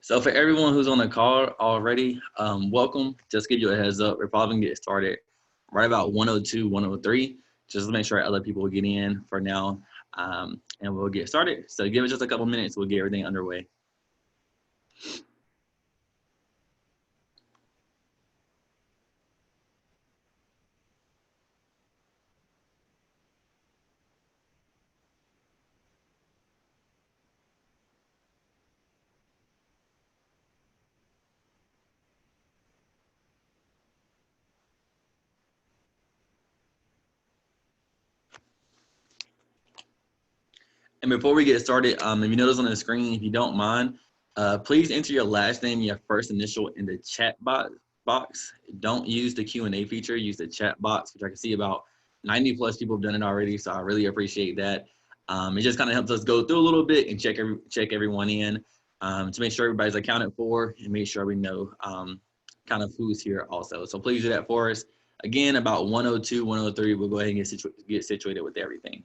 So for everyone who's on the call already, welcome. Just give you a heads up. We're probably gonna get started right about 102, 103. Just to make sure other people will get in for now, and we'll get started. So give it just a couple minutes. We'll get everything underway. And before we get started, if you notice on the screen, if you don't mind, please enter your last name, your first initial in the chat box. Don't use the Q&A feature, use the chat box, which I can see about 90 plus people have done it already. So I really appreciate that. It just kind of helps us go through a little bit and check everyone in to make sure everybody's accounted for and make sure we know kind of who's here also. So please do that for us. Again, about 102, 103, we'll go ahead and get situated with everything.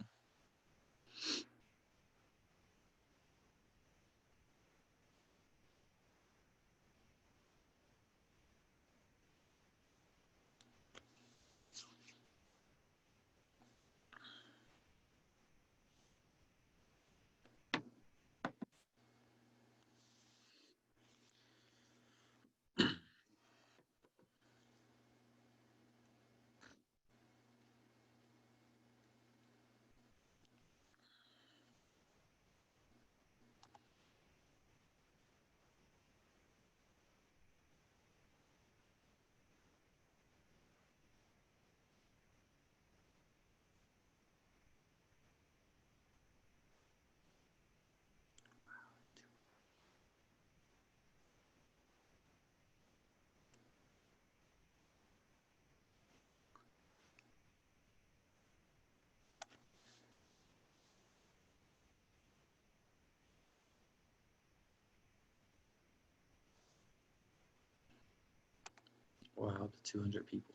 Wow, 200 people.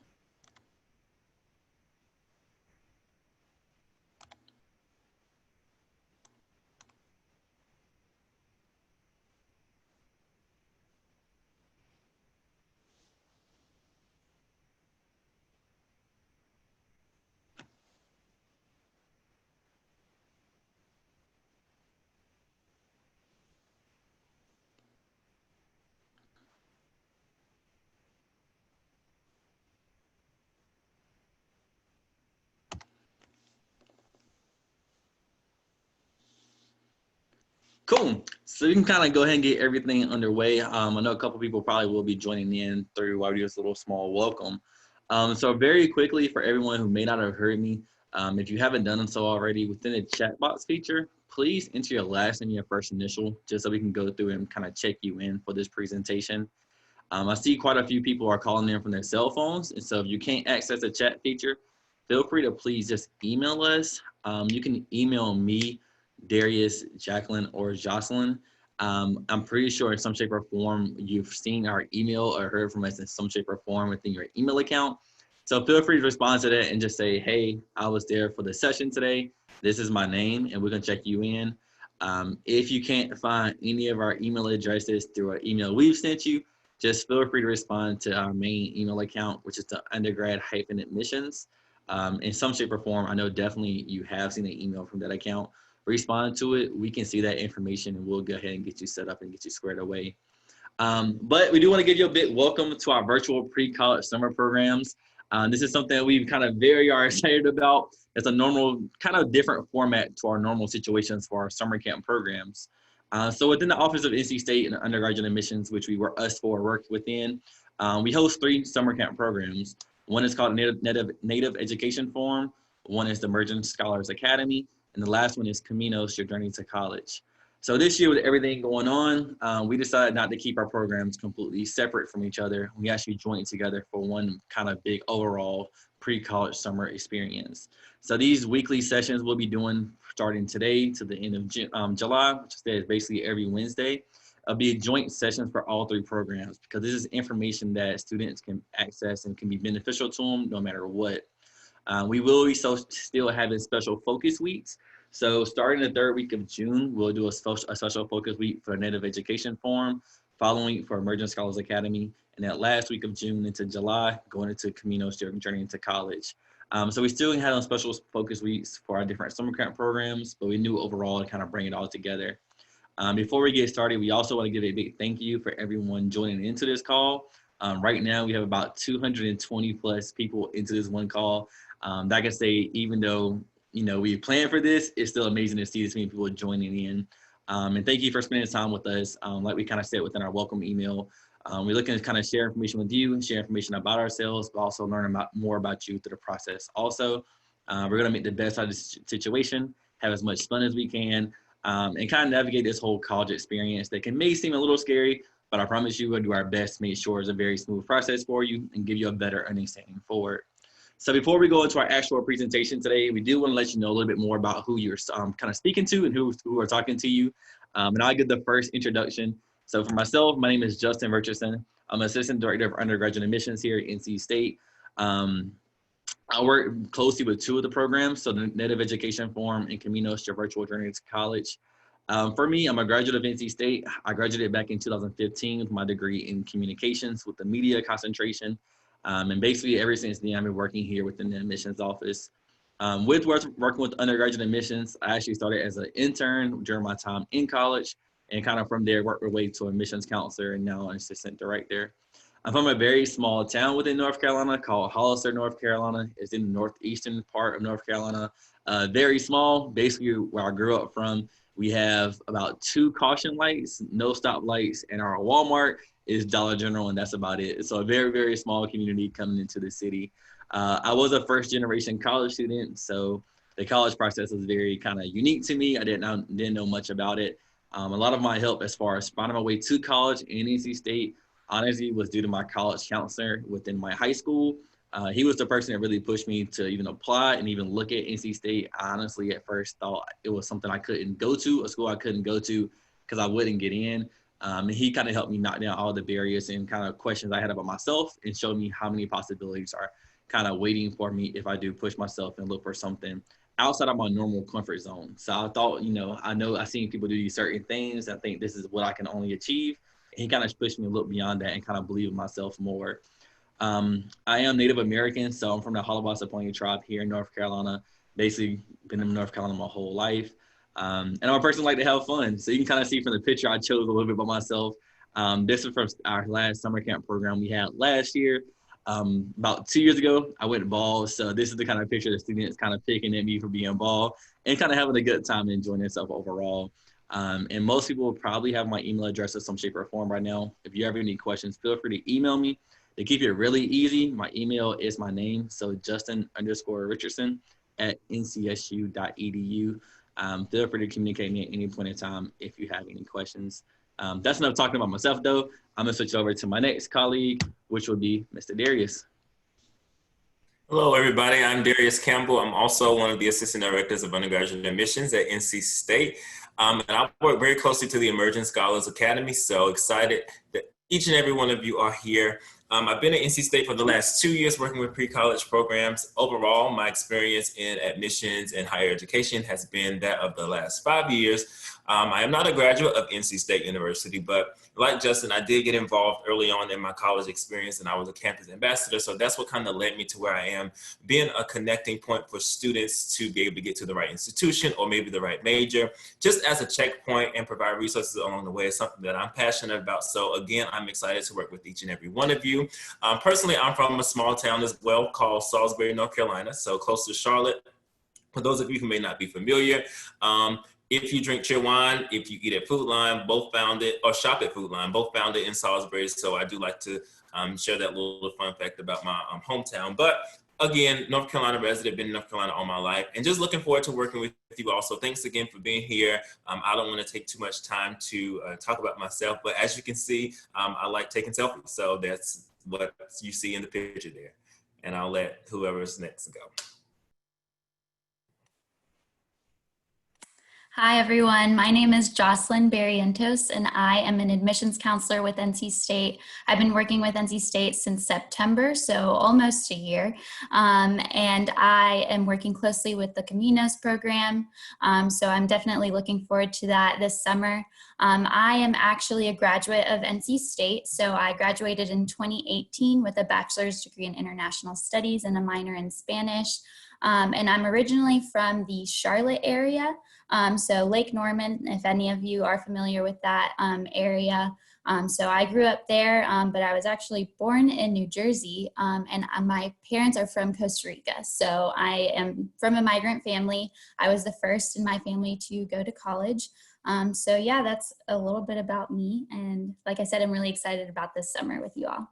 Cool. So we can kind of go ahead and get everything underway. I know a couple people probably will be joining in through while we do this little small welcome. So very quickly for everyone who may not have heard me, if you haven't done so already, within the chat box feature, please enter your last and your first initial just so we can go through and kind of check you in for this presentation. I see quite a few people are calling in from their cell phones. And so if you can't access the chat feature, feel free to please just email us. You can email me, Darius, Jacqueline, or Jocelyn. I'm pretty sure in some shape or form, you've seen our email or heard from us in some shape or form within your email account. So feel free to respond to that and just say, hey, I was there for the session today. This is my name, and we're gonna check you in. If you can't find any of our email addresses through our email we've sent you, just feel free to respond to our main email account, which is the undergrad-admissions. In some shape or form, I know definitely you have seen an email from that account. Respond to it. We can see that information and we'll go ahead and get you set up and get you squared away. But we do want to give you a bit welcome to our virtual pre-college summer programs. This is something that we kind of very are excited about. It's a normal, kind of different format to our normal situations for our summer camp programs. So within the Office of NC State and Undergraduate Admissions, which we were us for work within, we host 3 summer camp programs. One is called Native Education Forum. One is the Emerging Scholars Academy. And the last one is Caminos, Your Journey to College. So this year with everything going on, we decided not to keep our programs completely separate from each other. We actually joined together for one kind of big overall pre-college summer experience. So these weekly sessions we'll be doing starting today to the end of July, which is basically every Wednesday. It'll be joint sessions for all 3 programs because this is information that students can access and can be beneficial to them no matter what. We will be still having special focus weeks. So starting the 3rd week of June, we'll do a special focus week for the Native Education Forum. following week for Emerging Scholars Academy, and that last week of June into July, going into Camino Student Journey into college. So we still had on special focus weeks for our different summer camp programs, but we knew overall to kind of bring it all together. Before we get started, we also want to give a big thank you for everyone joining into this call. Right now, we have about 220 plus people into this one call. Like I say, even though we planned for this, it's still amazing to see this many people joining in. And thank you for spending time with us. Like we kind of said within our welcome email, we're looking to kind of share information with you, share information about ourselves, but also learn more about you through the process. Also, we're going to make the best out of this situation, have as much fun as we can, and kind of navigate this whole college experience that may seem a little scary, but I promise you we'll do our best to make sure it's a very smooth process for you and give you a better understanding forward. So before we go into our actual presentation today, we do want to let you know a little bit more about who you're kind of speaking to and who are talking to you. And I'll give the first introduction. So for myself, my name is Justin Richardson. I'm Assistant Director of Undergraduate Admissions here at NC State. I work closely with two of the programs, so the Native Education Forum and Caminos, your virtual journey to college. For me, I'm a graduate of NC State. I graduated back in 2015 with my degree in communications with a media concentration. And basically ever since then, I've been working here within the admissions office. With working with undergraduate admissions, I actually started as an intern during my time in college, and kind of from there worked my way to admissions counselor and now an assistant director. I'm from a very small town within North Carolina called Hollister, North Carolina. It's in the northeastern part of North Carolina. Very small, basically where I grew up from. We have about 2 caution lights, no stop lights, and our Walmart is Dollar General, and that's about it. So a very, very small community coming into the city. I was a first generation college student, so the college process was very kind of unique to me. I didn't know much about it. A lot of my help as far as finding my way to college in NC State honestly was due to my college counselor within my high school. He was the person that really pushed me to even apply and even look at NC State. I honestly at first thought it was something I couldn't go to, a school I couldn't go to because I wouldn't get in. And he kind of helped me knock down all the barriers and kind of questions I had about myself and showed me how many possibilities are kind of waiting for me if I do push myself and look for something outside of my normal comfort zone. So I thought, I've seen people do these certain things. I think this is what I can only achieve. And he kind of pushed me to look beyond that and kind of believe in myself more. I am Native American, so I'm from the Hollabassa tribe here in North Carolina. Basically, been in North Carolina my whole life. And I'm a person who like to have fun. So you can kind of see from the picture I chose a little bit about myself. This is from our last summer camp program we had last year. About 2 years ago, I went bald. So this is the kind of picture the students kind of picking at me for being bald and kind of having a good time and enjoying themselves overall. And most people will probably have my email address in some shape or form right now. If you have any questions, feel free to email me. To keep it really easy, my email is my name. So Justin_Richardson at ncsu.edu. Feel free to communicate me at any point in time if you have any questions. That's enough talking about myself, though. I'm going to switch over to my next colleague, which will be Mr. Darius. Hello, everybody. I'm Darius Campbell. I'm also one of the assistant directors of undergraduate admissions at NC State. And I work very closely to the Emerging Scholars Academy. So excited that each and every one of you are here. I've been at NC State for the last 2 years working with pre-college programs. Overall, my experience in admissions and higher education has been that of the last 5 years. I am not a graduate of NC State University, but like Justin, I did get involved early on in my college experience and I was a campus ambassador. So that's what kind of led me to where I am, being a connecting point for students to be able to get to the right institution or maybe the right major, just as a checkpoint and provide resources along the way is something that I'm passionate about. So again, I'm excited to work with each and every one of you. Personally, I'm from a small town as well called Salisbury, North Carolina, so close to Charlotte. For those of you who may not be familiar, if you drink cheer wine, if you eat at Food Line, both found it, or shop at Food Line, both found it in Salisbury. So I do like to share that little fun fact about my hometown. But again, North Carolina resident, been in North Carolina all my life, and just looking forward to working with you all. So thanks again for being here. I don't want to take too much time to talk about myself, but as you can see, I like taking selfies. So that's what you see in the picture there. And I'll let whoever's next go. Hi, everyone. My name is Jocelyn Barrientos, and I am an admissions counselor with NC State. I've been working with NC State since September, so almost a year. And I am working closely with the Caminos program, so I'm definitely looking forward to that this summer. I am actually a graduate of NC State, so I graduated in 2018 with a bachelor's degree in international studies and a minor in Spanish. And I'm originally from the Charlotte area. So Lake Norman, if any of you are familiar with that area. So I grew up there, but I was actually born in New Jersey, and my parents are from Costa Rica. So I am from a migrant family. I was the first in my family to go to college. So yeah, that's a little bit about me. And like I said, I'm really excited about this summer with you all.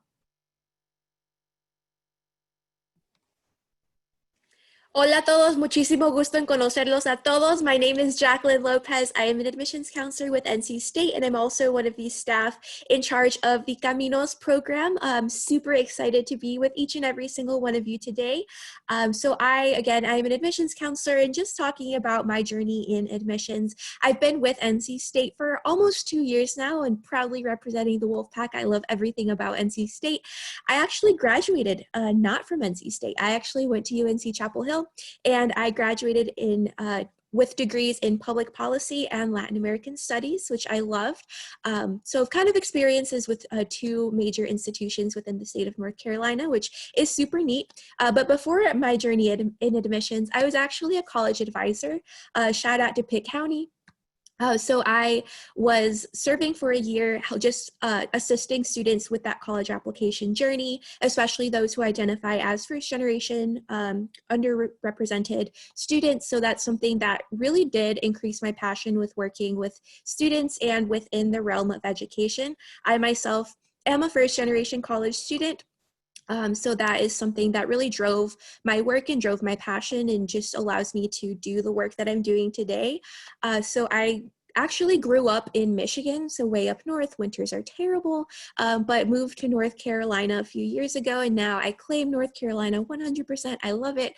Hola a todos, muchísimo gusto en conocerlos a todos. My name is Jacqueline Lopez. I am an admissions counselor with NC State, and I'm also one of the staff in charge of the Caminos program. I'm super excited to be with each and every single one of you today. So I am an admissions counselor, and just talking about my journey in admissions. I've been with NC State for almost 2 years now and proudly representing the Wolfpack. I love everything about NC State. I actually graduated not from NC State. I actually went to UNC Chapel Hill, and I graduated with degrees in public policy and Latin American studies, which I loved. So kind of experiences with two major institutions within the state of North Carolina, which is super neat. But before my journey in admissions, I was actually a college advisor. Shout out to Pitt County. So I was serving for a year, just assisting students with that college application journey, especially those who identify as first generation underrepresented students. So that's something that really did increase my passion with working with students and within the realm of education. I myself am a first generation college student. So that is something that really drove my work and drove my passion and just allows me to do the work that I'm doing today. So I actually grew up in Michigan, so way up north. Winters are terrible, but moved to North Carolina a few years ago, and now I claim North Carolina 100%. I love it.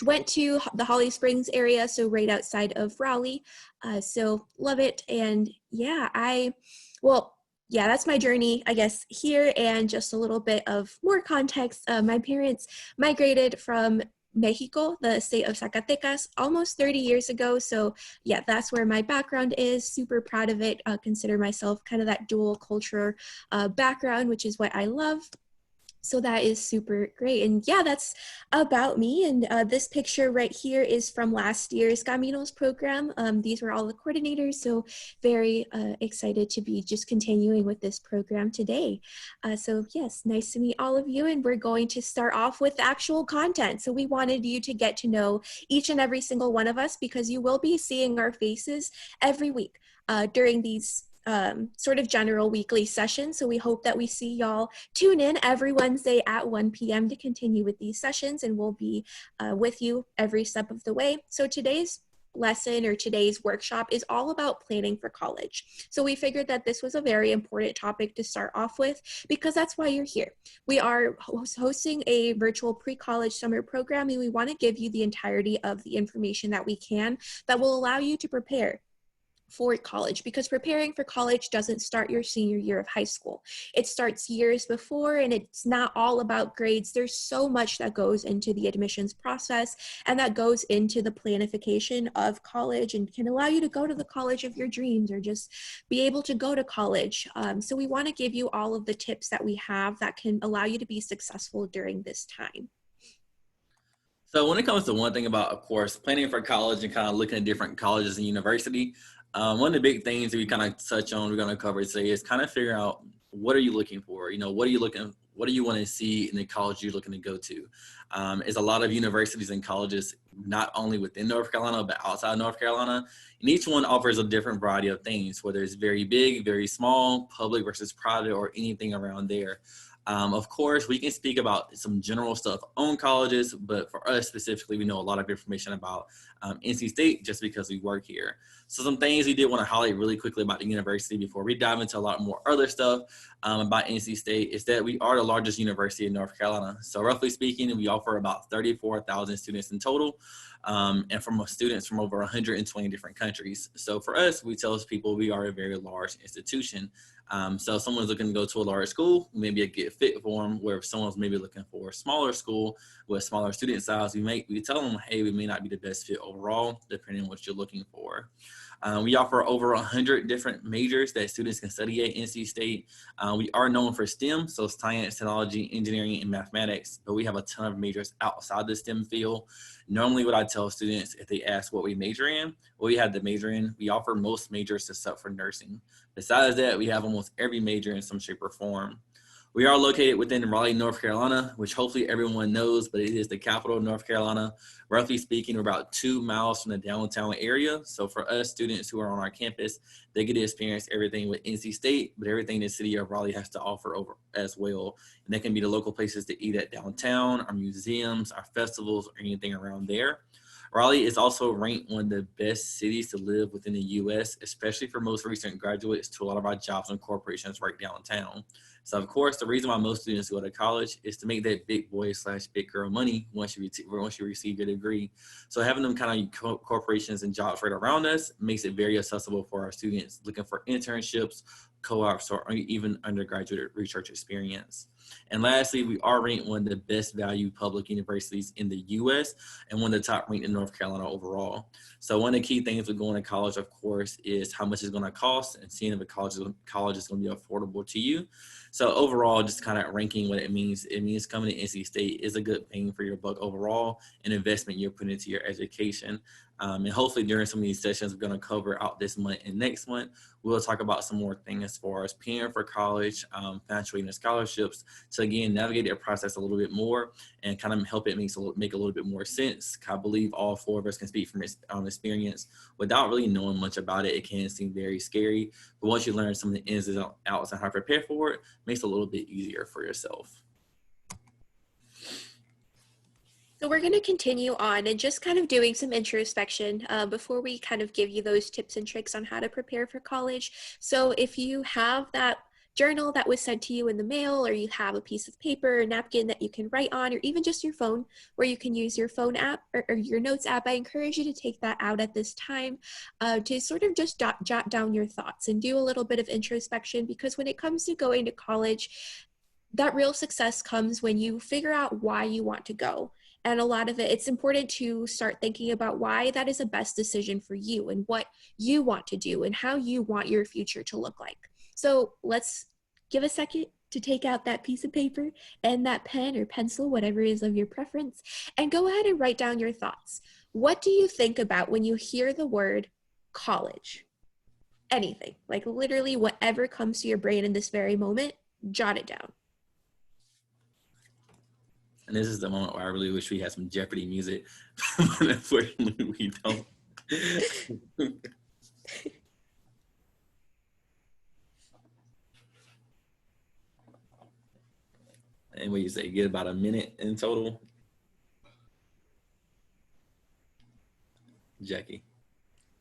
Went to the Holly Springs area, so right outside of Raleigh. So love it. And yeah, that's my journey, I guess, here. And just a little bit of more context. My parents migrated from Mexico, the state of Zacatecas, almost 30 years ago. So yeah, that's where my background is. Super proud of it. Consider myself kind of that dual culture background, which is what I love. So that is super great. And yeah, that's about me. And this picture right here is from last year's Caminos program. These were all the coordinators. So very excited to be just continuing with this program today. So yes, nice to meet all of you. And we're going to start off with actual content. So we wanted you to get to know each and every single one of us, because you will be seeing our faces every week during these sort of general weekly session. So we hope that we see y'all tune in every Wednesday at 1 p.m. to continue with these sessions, and we'll be with you every step of the way. So today's lesson or today's workshop is all about planning for college. So we figured that this was a very important topic to start off with, because that's why you're here. We are hosting a virtual pre-college summer program, and we want to give you the entirety of the information that we can that will allow you to prepare for college, because preparing for college doesn't start your senior year of high school. It starts years before, and it's not all about grades. There's so much that goes into the admissions process, and that goes into the planification of college and can allow you to go to the college of your dreams or just be able to go to college. So we want to give you all of the tips that we have that can allow you to be successful during this time. So when it comes to one thing about, of course, planning for college and kind of looking at different colleges and university, one of the big things that we kind of touch on, we're going to cover today, is kind of figure out, what are you looking for? You know, what do you want to see in the college you're looking to go to? Is a lot of universities and colleges, not only within North Carolina, but outside North Carolina. And each one offers a different variety of things, whether it's very big, very small, public versus private, or anything around there. Of course, we can speak about some general stuff on colleges, but for us specifically, we know a lot of information about NC State just because we work here. So some things we did want to highlight really quickly about the university before we dive into a lot more other stuff about NC State is that we are the largest university in North Carolina. So roughly speaking, we offer about 34,000 students in total. and from students from over 120 different countries. So for us, we tell people we are a very large institution. So if someone's looking to go to a large school, maybe a good fit for them, where if someone's maybe looking for a smaller school with smaller student size, we tell them, hey, we may not be the best fit overall, depending on what you're looking for. We offer over 100 different majors that students can study at NC State. We are known for STEM, so science, technology, engineering, and mathematics, but we have a ton of majors outside the STEM field. Normally what I tell students if they ask what we major in, what we have to major in, we offer most majors except for nursing. Besides that, we have almost every major in some shape or form. We are located within Raleigh, North Carolina, which hopefully everyone knows, but it is the capital of North Carolina. Roughly speaking, we're about 2 miles from the downtown area. So for us students who are on our campus, they get to experience everything with NC State, but everything the city of Raleigh has to offer over as well. And that can be the local places to eat at downtown, our museums, our festivals, or anything around there. Raleigh is also ranked one of the best cities to live within the U.S., especially for most recent graduates to a lot of our jobs and corporations right downtown. So of course, the reason why most students go to college is to make that big boy / big girl money once you receive your degree. So having them kind of corporations and jobs right around us makes it very accessible for our students looking for internships, co-ops, or even undergraduate research experience. And lastly, we are ranked one of the best value public universities in the U.S. and one of the top ranked in North Carolina overall. So one of the key things with going to college, of course, is how much it's going to cost and seeing if a college is going to be affordable to you. So overall, just kind of ranking what it means. It means coming to NC State is a good bang for your buck overall, an investment you're putting into your education. And hopefully during some of these sessions we're going to cover out this month and next month, we'll talk about some more things as far as paying for college, financial aid and scholarships, to again navigate that process a little bit more and kind of help it make a little bit more sense. I believe all 4 of us can speak from experience. Without really knowing much about it, it can seem very scary. But once you learn some of the ins and outs and how to prepare for it, it makes it a little bit easier for yourself. So we're going to continue on and just kind of doing some introspection before we kind of give you those tips and tricks on how to prepare for college. So if you have that journal that was sent to you in the mail, or you have a piece of paper or napkin that you can write on, or even just your phone where you can use your phone app or your notes app, I encourage you to take that out at this time to sort of just jot down your thoughts and do a little bit of introspection, because when it comes to going to college, that real success comes when you figure out why you want to go. And a lot of it, it's important to start thinking about why that is the best decision for you and what you want to do and how you want your future to look like. So let's give a second to take out that piece of paper and that pen or pencil, whatever is of your preference, and go ahead and write down your thoughts. What do you think about when you hear the word college? Anything, like literally whatever comes to your brain in this very moment, jot it down. And this is the moment where I really wish we had some Jeopardy music, but unfortunately we don't. And what you say, get about a minute in total? Jackie?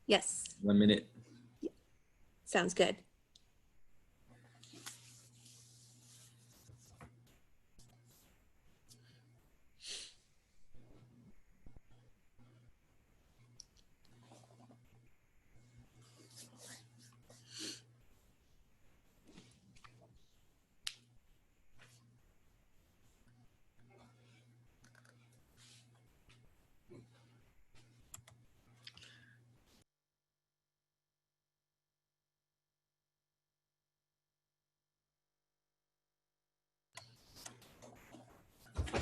Yes. 1 minute? Sounds good.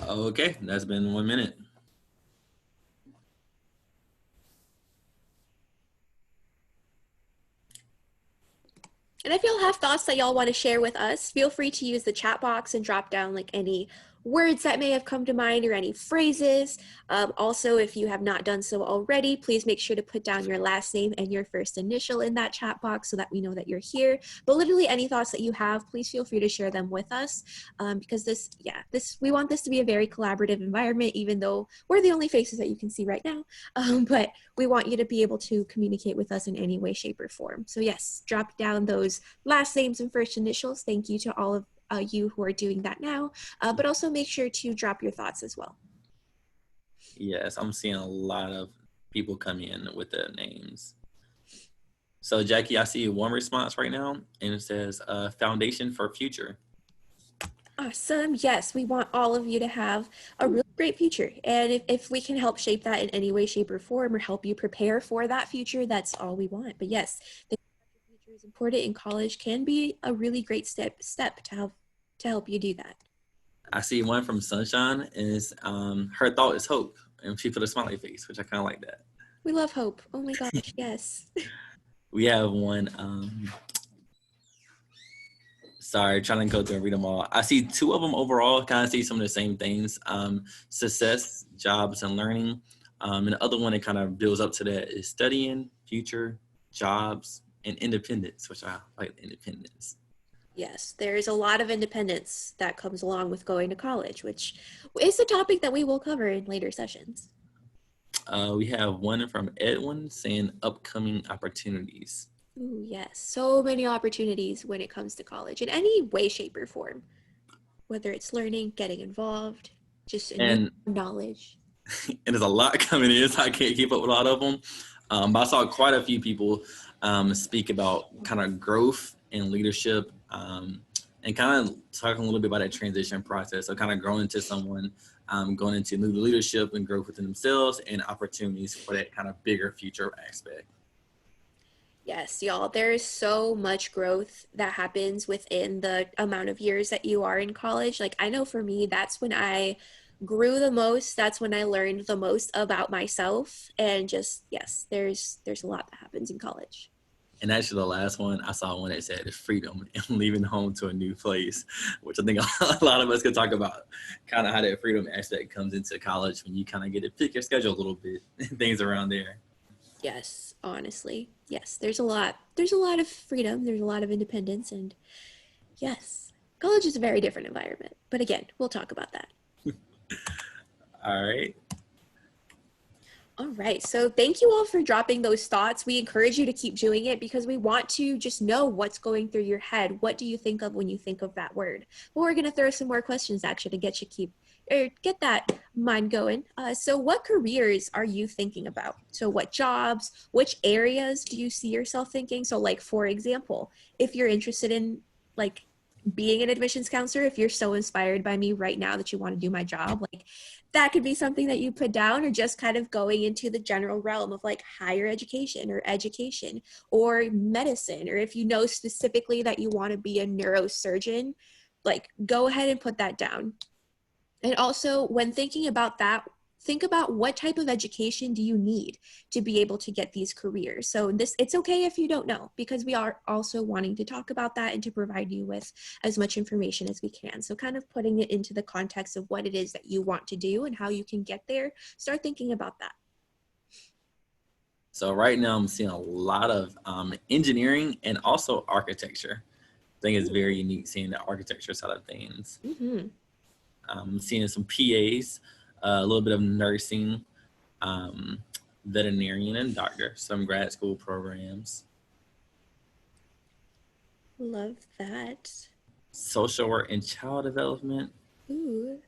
Okay, that's been 1 minute. And if y'all have thoughts that y'all want to share with us, feel free to use the chat box and drop down like any words that may have come to mind or any phrases. Also, if you have not done so already, please make sure to put down your last name and your first initial in that chat box so that we know that you're here. But literally any thoughts that you have, please feel free to share them with us because we want this to be a very collaborative environment, even though we're the only faces that you can see right now. But we want you to be able to communicate with us in any way, shape, or form. So yes, drop down those last names and first initials. Thank you to all of you who are doing that now, but also make sure to drop your thoughts as well. Yes, I'm seeing a lot of people come in with the names. So Jackie, I see one response right now, and it says foundation for future. Awesome. Yes, we want all of you to have a really great future. And if we can help shape that in any way, shape, or form, or help you prepare for that future, that's all we want. But yes, the future is important, and college can be a really great step to help you do that. I see one from Sunshine, and it's, her thought is hope, and she put a smiley face, which I kind of like that. We love hope. Oh my gosh, yes. We have one. Sorry, trying to go through and read them all. I see two of them overall, kind of see some of the same things. Success, jobs, and learning. And the other one that kind of builds up to that is studying, future, jobs, and independence, which I like independence. Yes, there's a lot of independence that comes along with going to college, which is a topic that we will cover in later sessions. We have one from Edwin saying upcoming opportunities. Ooh, yes, so many opportunities when it comes to college in any way, shape, or form, whether it's learning, getting involved, just a new knowledge. And there's a lot coming in, so I can't keep up with a lot of them. But I saw quite a few people speak about kind of growth and leadership, and kind of talking a little bit about that transition process. So kind of growing into someone, going into new leadership and growth within themselves, and opportunities for that kind of bigger future aspect. Yes, y'all, there is so much growth that happens within the amount of years that you are in college. Like, I know for me, that's when I grew the most. That's when I learned the most about myself. And just, yes, there's a lot that happens in college. And actually, the last one, I saw one that said freedom and leaving home to a new place, which I think a lot of us could talk about, kind of how that freedom aspect comes into college when you kind of get to pick your schedule a little bit, things around there. Yes, honestly. Yes, there's a lot of freedom, there's a lot of independence, and yes, college is a very different environment. But again, we'll talk about that. All right. All right, so thank you all for dropping those thoughts. We encourage you to keep doing it because we want to just know what's going through your head. What do you think of when you think of that word? But we're gonna throw some more questions actually to get that mind going. So what careers are you thinking about? So what jobs, which areas do you see yourself thinking? So like, for example, if you're interested in like being an admissions counselor, if you're so inspired by me right now that you want to do my job, like that could be something that you put down, or just kind of going into the general realm of like higher education or medicine, or if you know specifically that you want to be a neurosurgeon, like go ahead and put that down. And also when thinking about that, think about what type of education do you need to be able to get these careers. So it's okay if you don't know, because we are also wanting to talk about that and to provide you with as much information as we can. So kind of putting it into the context of what it is that you want to do and how you can get there, start thinking about that. So right now I'm seeing a lot of engineering and also architecture. I think it's very unique seeing the architecture side of things. Mm-hmm. I'm seeing some PAs, a little bit of nursing, veterinarian and doctor, some grad school programs. Love that. Social work and child development. Ooh.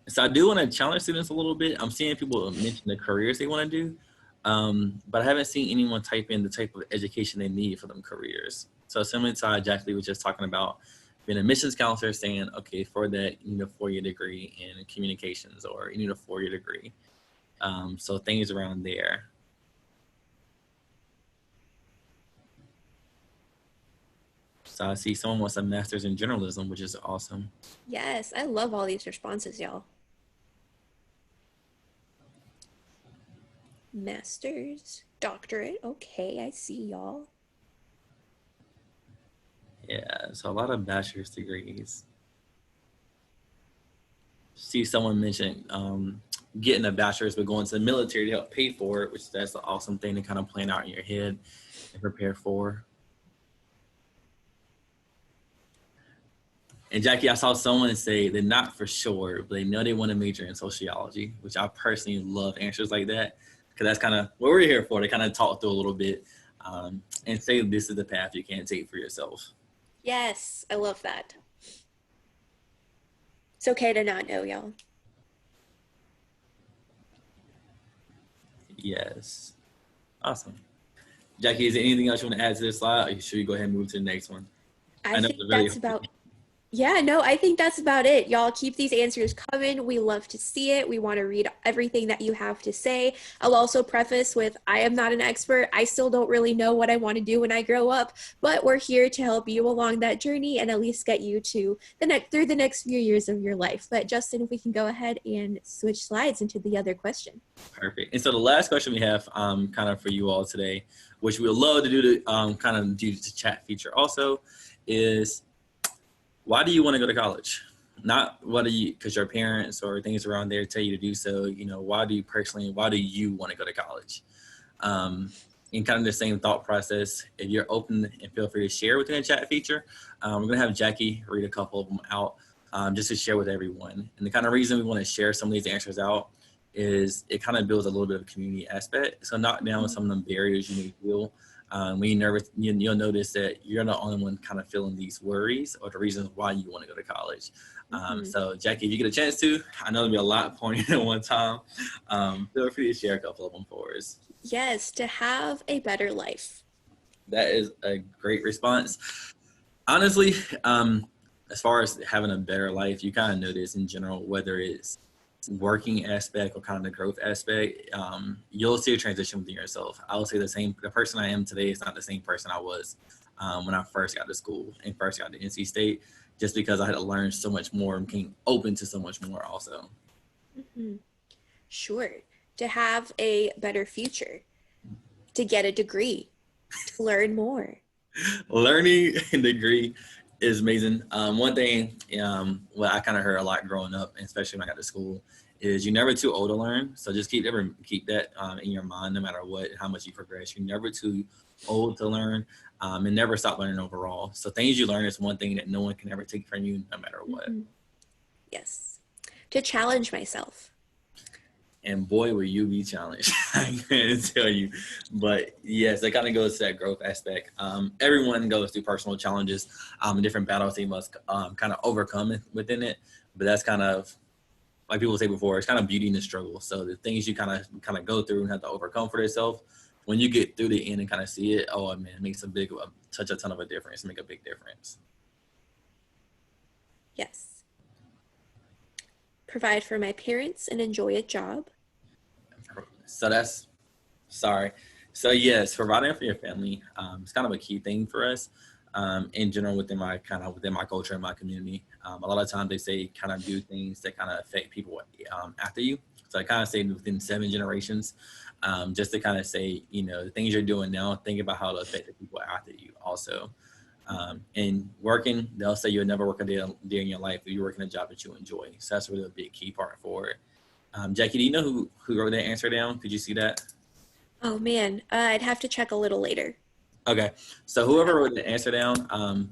So I do want to challenge students a little bit. I'm seeing people mention the careers they want to do, but I haven't seen anyone type in the type of education they need for them careers. So similar to Jackie was just talking about, being a admissions counselor saying, okay, for that, you need a 4-year degree in communications, or you need a 4-year degree. So things around there. So I see someone wants a master's in journalism, which is awesome. Yes, I love all these responses, y'all. Master's, doctorate, okay, I see y'all. Yeah, so a lot of bachelor's degrees. See someone mention getting a bachelor's but going to the military to help pay for it, which that's an awesome thing to kind of plan out in your head and prepare for. And Jackie, I saw someone say they're not for sure, but they know they want to major in sociology, which I personally love answers like that, because that's kind of what we're here for, to kind of talk through a little bit and say this is the path you can take for yourself. Yes, I love that. It's okay to not know, y'all. Yes. Awesome. Jackie, is there anything else you want to add to this slide, or should we go ahead and move to the next one? I know think it's really that's about Yeah, no, I think that's about it. Y'all keep these answers coming. We love to see it. We want to read everything that you have to say. I'll also preface with I am not an expert. I still don't really know what I want to do when I grow up, but we're here to help you along that journey and at least get you to through the next few years of your life. But Justin, if we can go ahead and switch slides into the other question. Perfect. And so the last question we have kind of for you all today, which we would love to do to kind of do the chat feature also, is why do you want to go to college? Not what do you, because your parents or things around there tell you to do so, you know, why do you want to go to college? In kind of the same thought process, if you're open and feel free to share within the chat feature, we're going to have Jackie read a couple of them out just to share with everyone. And the kind of reason we want to share some of these answers out is it kind of builds a little bit of a community aspect. So knock down some of them barriers you may feel. When you're nervous, you'll notice that you're not the only one kind of feeling these worries or the reasons why you want to go to college. So Jackie, if you get a chance to, I know there'll be a lot pointing at one time. Feel free to share a couple of them for us. Yes, to have a better life. That is a great response. Honestly, as far as having a better life, you kind of notice in general, whether it's working aspect or kind of the growth aspect, you'll see a transition within yourself. I will say the person I am today is not the same person I was when I first got to school and first got to NC State, just because I had to learn so much more and became open to so much more also. Sure. To have a better future, to get a degree, to learn more. Learning a degree is amazing. One thing what I kind of heard a lot growing up, especially when I got to school, is you're never too old to learn. So just keep that in your mind, no matter what, how much you progress. You're never too old to learn, and never stop learning overall. So things you learn is one thing that no one can ever take from you, no matter what. Yes. To challenge myself. And boy, will you be challenged. I can tell you. But yes, that kind of goes to that growth aspect. Everyone goes through personal challenges, different battles they must kind of overcome within it. But that's kind of, like people say before, it's kind of beauty in the struggle. So the things you kind of go through and have to overcome for yourself, when you get through the end and kind of see it, oh man, it makes a ton of a difference, make a big difference. Yes. Provide for my parents and enjoy a job. So yes, providing for your family is kind of a key thing for us in general within my culture and my community. A lot of times they say kind of do things that kind of affect people after you. So I kind of say within 7 generations, just to kind of say, you know, the things you're doing now, think about how it'll affect the people after you also. And working, they'll say you'll never work a day in your life if you're working a job that you enjoy. So that's really a big key part for it. Jackie, do you know who wrote that answer down? Could you see that? Oh man, I'd have to check a little later. Okay, so whoever wrote the answer down,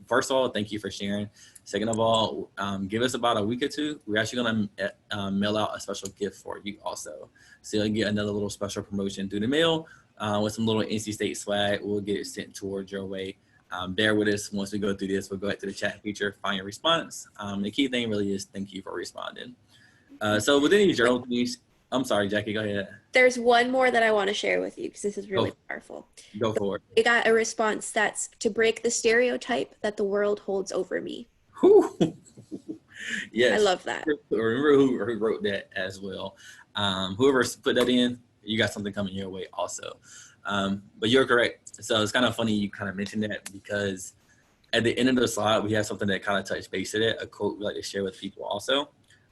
first of all, thank you for sharing. Second of all, give us about a week or two. We're actually going to mail out a special gift for you also. So you'll get another little special promotion through the mail with some little NC State swag. We'll get it sent towards your way. Bear with us. Once we go through this, we'll go back to the chat feature, find your response. The key thing really is thank you for responding. So within these journal things, I'm sorry, Jackie, go ahead. There's one more that I want to share with you because this is really powerful. Go for it. I got a response that's to break the stereotype that the world holds over me. Yes. I love that. Remember who wrote that as well. Whoever put that in, you got something coming your way also. But you're correct. So it's kind of funny you kind of mentioned that because at the end of the slide, we have something that kind of touched base at it, a quote we like to share with people also.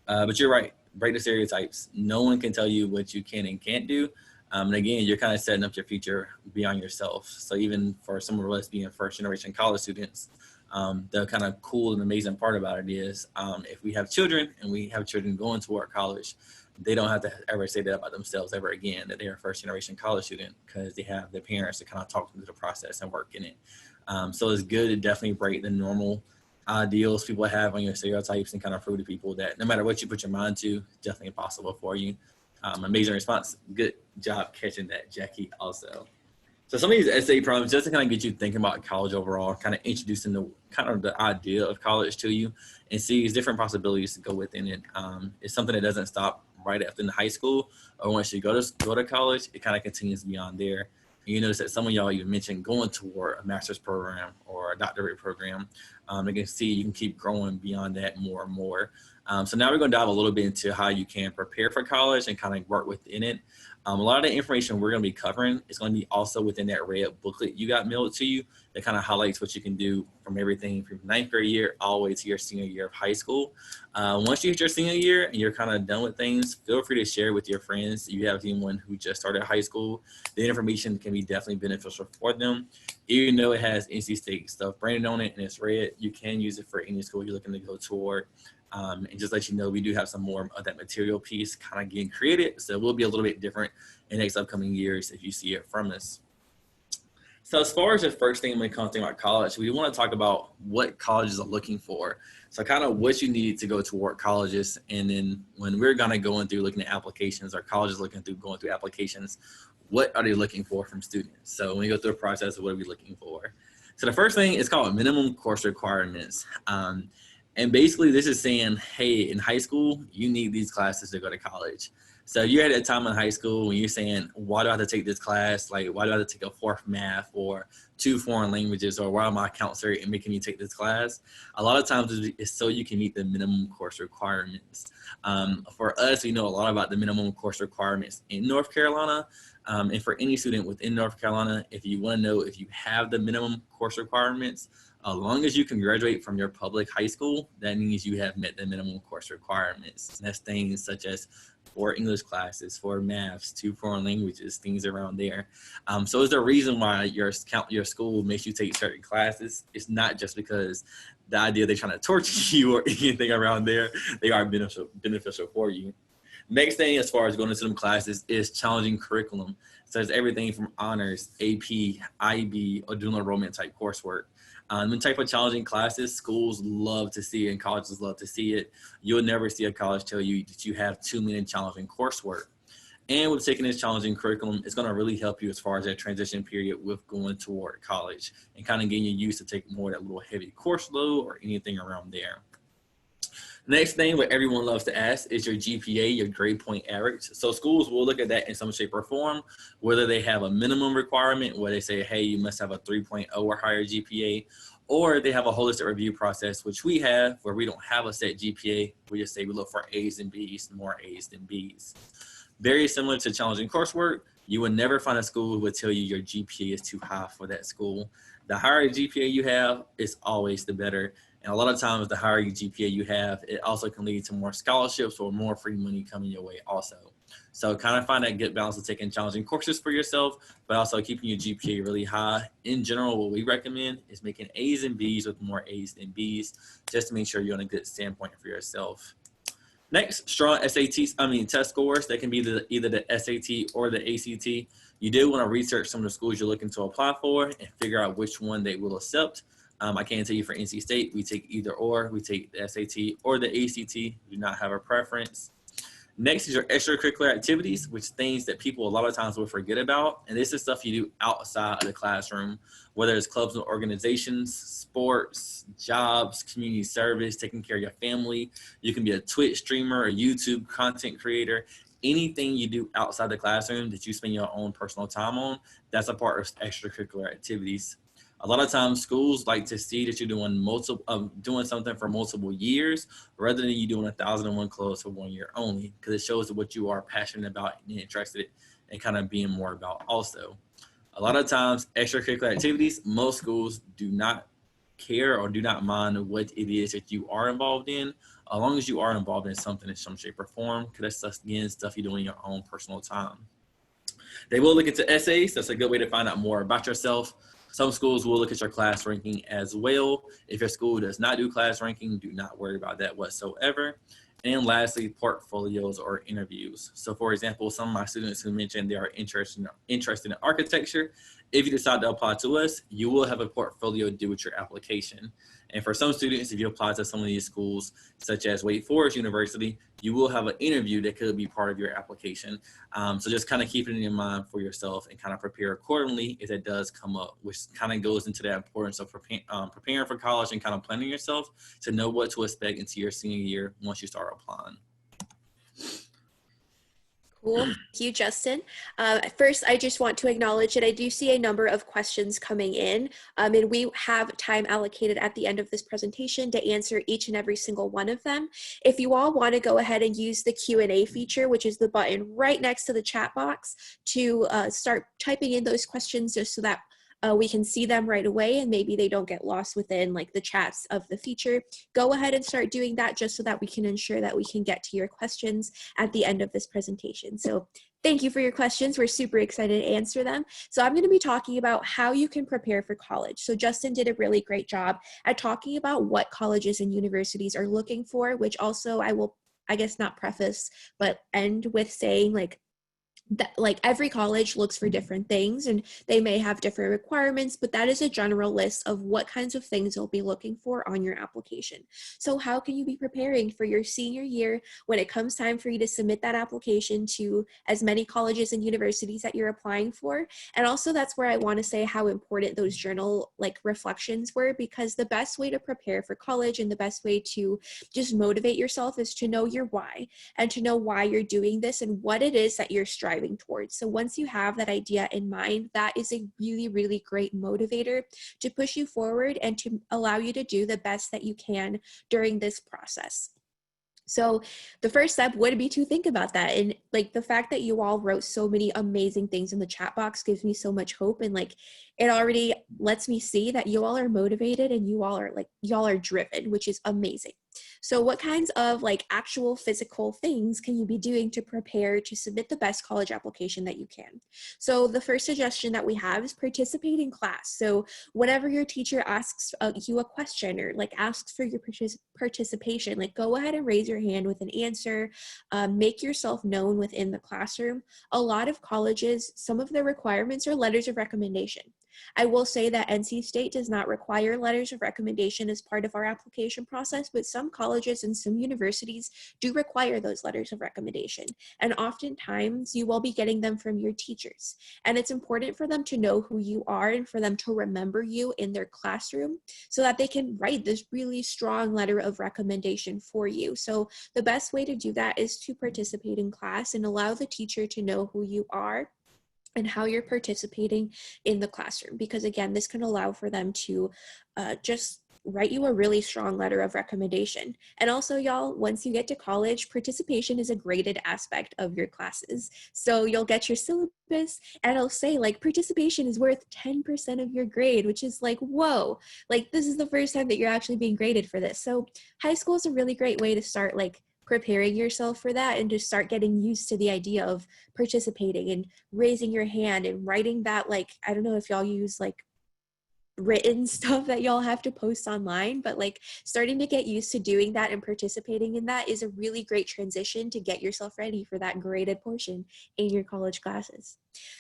But you're right. Break the stereotypes. No one can tell you what you can and can't do. And again, you're kind of setting up your future beyond yourself. So even for some of us being first generation college students, the kind of cool and amazing part about it is if we have children and we have children going toward college, they don't have to ever say that about themselves ever again, that they're a first generation college student, because they have their parents to kind of talk them through the process and work in it. So it's good to definitely break the normal ideals people have on your stereotypes and kind of prove to people that no matter what you put your mind to, definitely possible for you. Amazing response. Good job catching that, Jackie, also. So some of these essay prompts, just to kind of get you thinking about college overall, kind of introducing the idea of college to you and see different possibilities to go within it. It's something that doesn't stop right after in high school, or once you go to college, it kind of continues beyond there. And you notice that some of y'all even mentioned going toward a master's program or a doctorate program. You can see you can keep growing beyond that more and more. So now we're going to dive a little bit into how you can prepare for college and kind of work within it. A lot of the information we're going to be covering is going to be also within that red booklet you got mailed to you that kind of highlights what you can do from everything from ninth grade year all the way to your senior year of high school. Once you hit your senior year and you're kind of done with things, feel free to share with your friends. If you have anyone who just started high school, the information can be definitely beneficial for them. Even though it has NC State stuff branded on it and it's red, you can use it for any school you're looking to go toward. And just let you know, we do have some more of that material piece kind of getting created. So it will be a little bit different in next upcoming years if you see it from us. So as far as the first thing when it comes to about college, we want to talk about what colleges are looking for. So kind of what you need to go toward colleges. And then when we're going to go through looking at applications, or colleges looking through going through applications, what are they looking for from students? So when we go through the process of what are we looking for? So the first thing is called minimum course requirements. And basically this is saying, hey, in high school, you need these classes to go to college. So you're at a time in high school when you're saying, why do I have to take this class? Like, why do I have to take a fourth math or 2 foreign languages, or why am I counselor and making me take this class? A lot of times it's so you can meet the minimum course requirements. For us, we know a lot about the minimum course requirements in North Carolina. And for any student within North Carolina, if you want to know if you have the minimum course requirements, as long as you can graduate from your public high school, that means you have met the minimum course requirements. And that's things such as 4 English classes, 4 maths, 2 foreign languages, things around there. So it's the reason why your school makes you take certain classes. It's not just because the idea they're trying to torture you or anything around there. They are beneficial for you. Next thing, as far as going into them classes, is challenging curriculum. So it's everything from honors, AP, IB, or dual enrollment type coursework. The type of challenging classes, schools love to see it and colleges love to see it. You'll never see a college tell you that you have too many challenging coursework. And with taking this challenging curriculum, it's going to really help you as far as that transition period with going toward college and kind of getting you used to take more of that little heavy course load or anything around there. Next thing, what everyone loves to ask is your GPA, your grade point average. So schools will look at that in some shape or form, whether they have a minimum requirement where they say, hey, you must have a 3.0 or higher GPA, or they have a holistic review process, which we have, where we don't have a set GPA. We just say we look for A's and B's, more A's than B's. Very similar to challenging coursework, you would never find a school who would tell you your GPA is too high for that school. The higher GPA you have is always the better. And a lot of times, the higher GPA you have, it also can lead to more scholarships or more free money coming your way also. So kind of find that good balance of taking challenging courses for yourself, but also keeping your GPA really high. In general, what we recommend is making A's and B's with more A's than B's, just to make sure you're on a good standpoint for yourself. Next, strong test scores. That can be either the SAT or the ACT. You do want to research some of the schools you're looking to apply for and figure out which one they will accept. I can't tell you for NC State, we take either or. We take the SAT or the ACT. We do not have a preference. Next is your extracurricular activities, which things that people a lot of times will forget about. And this is stuff you do outside of the classroom, whether it's clubs and organizations, sports, jobs, community service, taking care of your family. You can be a Twitch streamer, a YouTube content creator. Anything you do outside the classroom that you spend your own personal time on, that's a part of extracurricular activities. A lot of times schools like to see that you're doing something for multiple years rather than you doing 1,001 clothes for 1 year only, because it shows what you are passionate about and interested in kind of being more about also. A lot of times extracurricular activities, most schools do not care or do not mind what it is that you are involved in, as long as you are involved in something in some shape or form, because that's, again, stuff you do in your own personal time. They will look into essays. That's a good way to find out more about yourself. Some schools will look at your class ranking as well. If your school does not do class ranking, do not worry about that whatsoever. And lastly, portfolios or interviews. So for example, some of my students who mentioned they are interested in architecture, if you decide to apply to us, you will have a portfolio due with your application. And for some students, if you apply to some of these schools, such as Wake Forest University, you will have an interview that could be part of your application. So just kind of keeping it in mind for yourself and kind of prepare accordingly if it does come up, which kind of goes into the importance of preparing for college and kind of planning yourself to know what to expect into your senior year once you start applying. Cool. Thank you, Justin. First, I just want to acknowledge that I do see a number of questions coming in, and we have time allocated at the end of this presentation to answer each and every single one of them. If you all want to go ahead and use the Q&A feature, which is the button right next to the chat box, to start typing in those questions just so that we can see them right away and maybe they don't get lost within like the chats of the feature. Go ahead and start doing that just so that we can ensure that we can get to your questions at the end of this presentation. So thank you for your questions. We're super excited to answer them. So I'm going to be talking about how you can prepare for college. So Justin did a really great job at talking about what colleges and universities are looking for, which also I will, I guess not preface, but end with saying like, that like every college looks for different things and they may have different requirements, but that is a general list of what kinds of things you'll be looking for on your application. So how can you be preparing for your senior year when it comes time for you to submit that application to as many colleges and universities that you're applying for? And also that's where I want to say how important those journal like reflections were, because the best way to prepare for college and the best way to just motivate yourself is to know your why and to know why you're doing this and what it is that you're striving towards. So once you have that idea in mind, that is a really, really great motivator to push you forward and to allow you to do the best that you can during this process. So the first step would be to think about that. And like the fact that you all wrote so many amazing things in the chat box gives me so much hope. And like, it already lets me see that you all are motivated and you all are driven, which is amazing. So what kinds of like actual physical things can you be doing to prepare to submit the best college application that you can? So the first suggestion that we have is participate in class. So whenever your teacher asks you a question or like asks for your participation, like go ahead and raise your hand with an answer, make yourself known within the classroom. A lot of colleges, some of their requirements are letters of recommendation. I will say that NC State does not require letters of recommendation as part of our application process, but some colleges and some universities do require those letters of recommendation. And oftentimes you will be getting them from your teachers. And it's important for them to know who you are and for them to remember you in their classroom so that they can write this really strong letter of recommendation for you. So the best way to do that is to participate in class and allow the teacher to know who you are and how you're participating in the classroom. Because again, this can allow for them to just write you a really strong letter of recommendation. And also y'all, once you get to college, participation is a graded aspect of your classes. So you'll get your syllabus and it'll say like participation is worth 10% of your grade, which is like, whoa, like this is the first time that you're actually being graded for this. So high school is a really great way to start like preparing yourself for that and just start getting used to the idea of participating and raising your hand and writing that, like, I don't know if y'all use like written stuff that y'all have to post online, but like starting to get used to doing that and participating in that is a really great transition to get yourself ready for that graded portion in your college classes.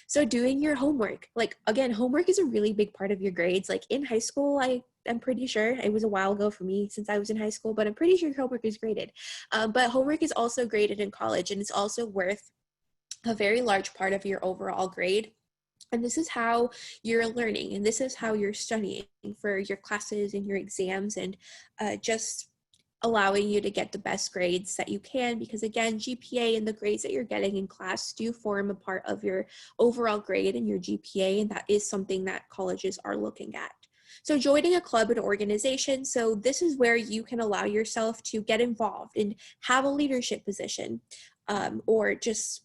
So doing your homework, like again, homework is a really big part of your grades. Like in high school, I'm pretty sure, it was a while ago for me since I was in high school, but I'm pretty sure homework is graded. But homework is also graded in college and it's also worth a very large part of your overall grade. And this is how you're learning and this is how you're studying for your classes and your exams and just allowing you to get the best grades that you can, because again, GPA and the grades that you're getting in class do form a part of your overall grade and your GPA, and that is something that colleges are looking at. So joining a club and organization, so this is where you can allow yourself to get involved and have a leadership position or just